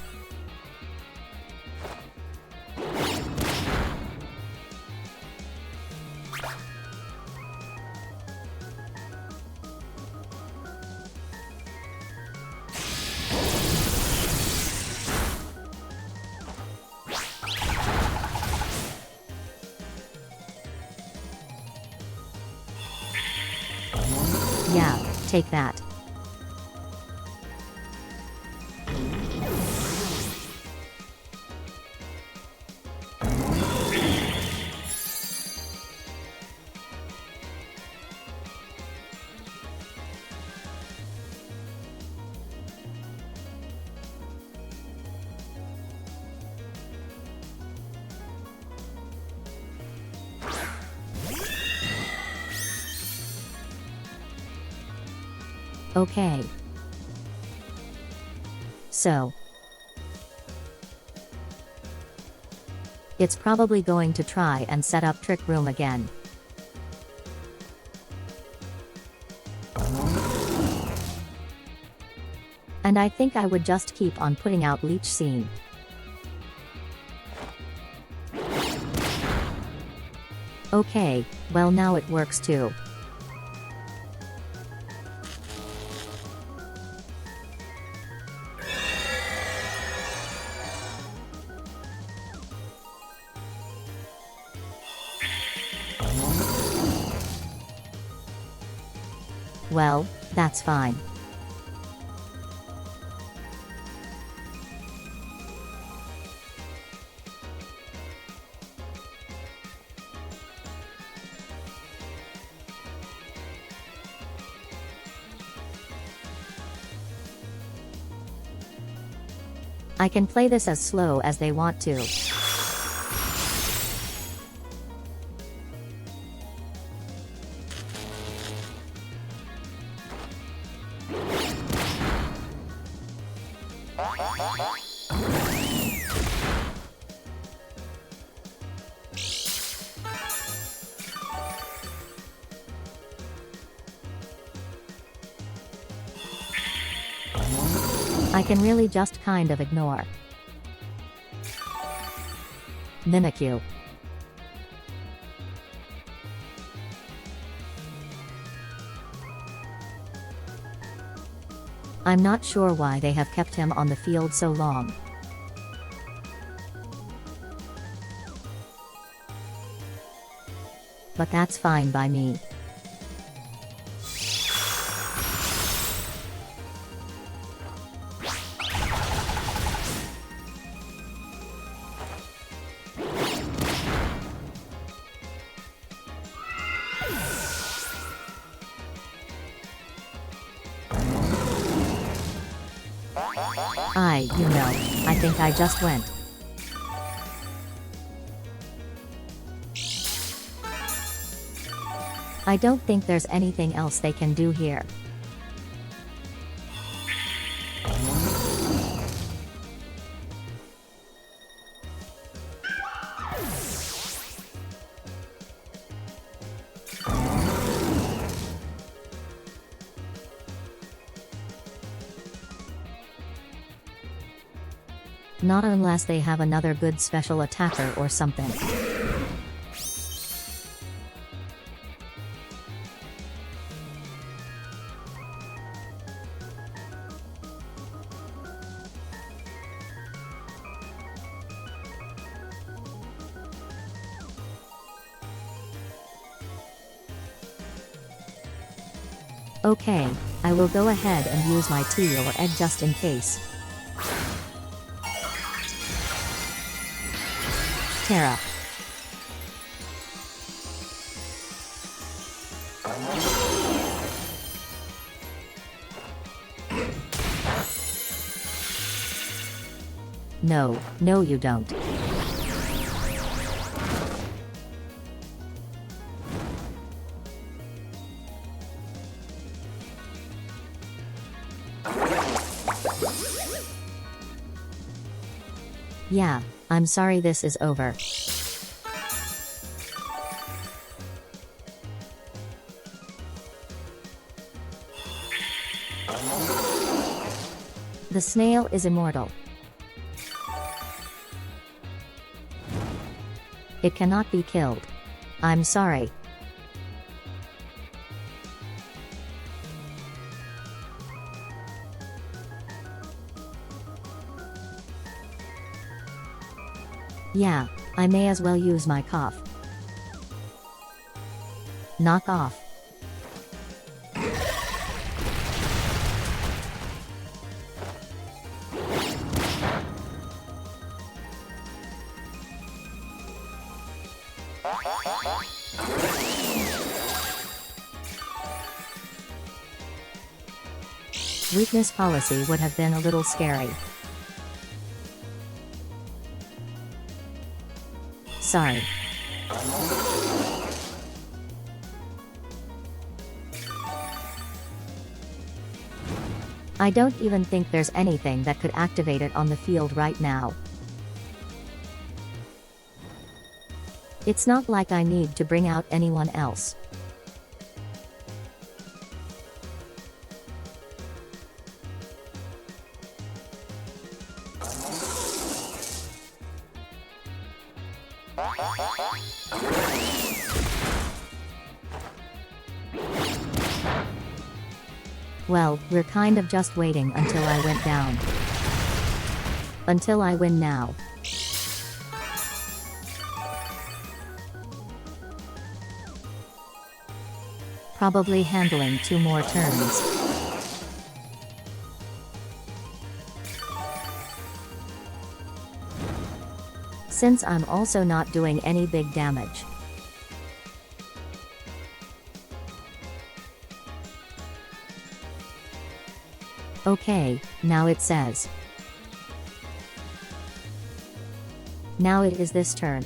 Yeah, take that. Okay. So, it's probably going to try and set up Trick Room again. And I think I would just keep on putting out Leech Scene. Okay, well now it works too. Well, that's fine. I can play this as slow as they want to. I can really just kind of ignore Mimikyu. I'm not sure why they have kept him on the field so long. But that's fine by me. I think I just went. I don't think there's anything else they can do here. Not unless they have another good special attacker or something. Okay, I will go ahead and use my tea or egg just in case. Terra. No, no you don't. Yeah, I'm sorry this is over. The snail is immortal. It cannot be killed. I'm sorry. Yeah, I may as well use my cough. Knock off. Weakness policy would have been a little scary. Sorry. I don't even think there's anything that could activate it on the field right now. It's not like I need to bring out anyone else. Well, we're kind of just waiting until I went down. Until I win now. Probably handling 2 more turns. Since I'm also not doing any big damage. Okay, now it says. Now it is this turn.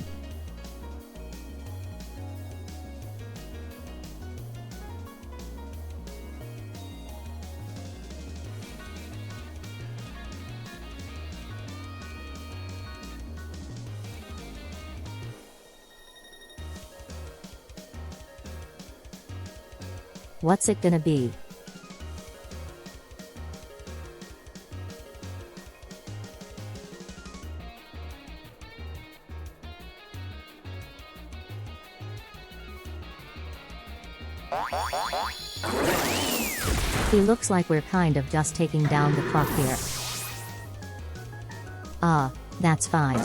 What's it gonna be? He looks like we're kind of just taking down the clock here. Ah, that's fine.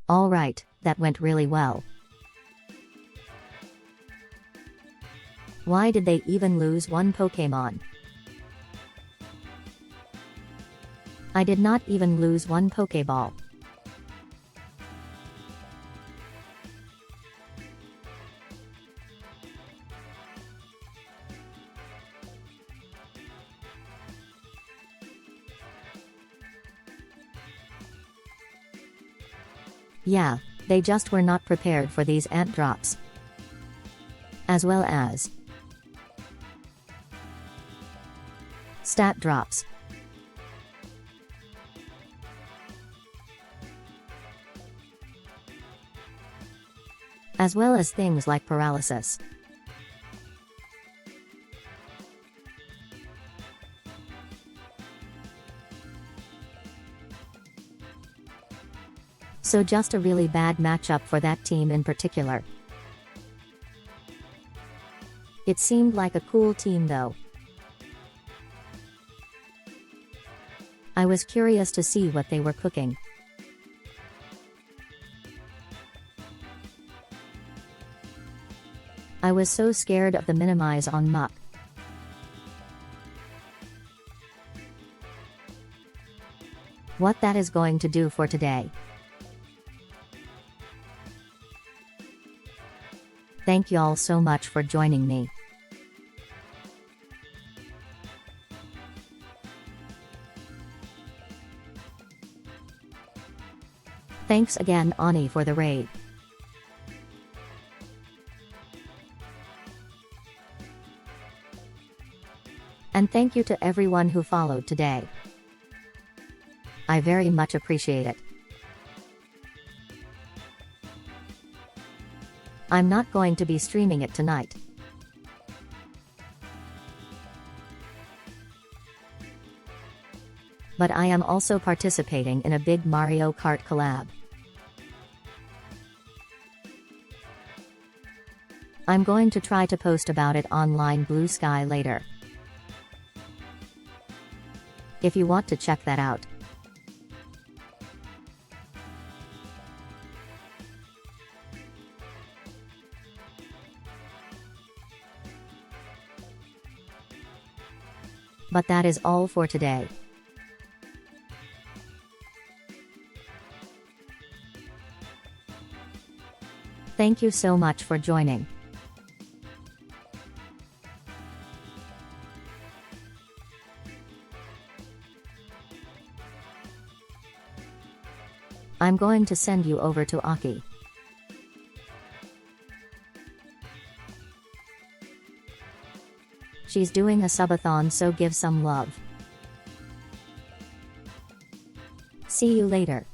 Alright, that went really well. Why did they even lose 1 Pokémon? I did not even lose 1 Pokéball. Yeah, they just were not prepared for these ant drops. As well as stat drops. As well as things like paralysis. So just a really bad matchup for that team in particular. It seemed like a cool team though. I was curious to see what they were cooking. I was so scared of the minimize on Muck. What that is going to do for today. Thank y'all so much for joining me. Thanks again Ani for the raid. And thank you to everyone who followed today. I very much appreciate it. I'm not going to be streaming it tonight. But I am also participating in a big Mario Kart collab. I'm going to try to post about it online Blue Sky later. If you want to check that out. But that is all for today. Thank you so much for joining. I'm going to send you over to Aki. She's doing a subathon, so give some love. See you later.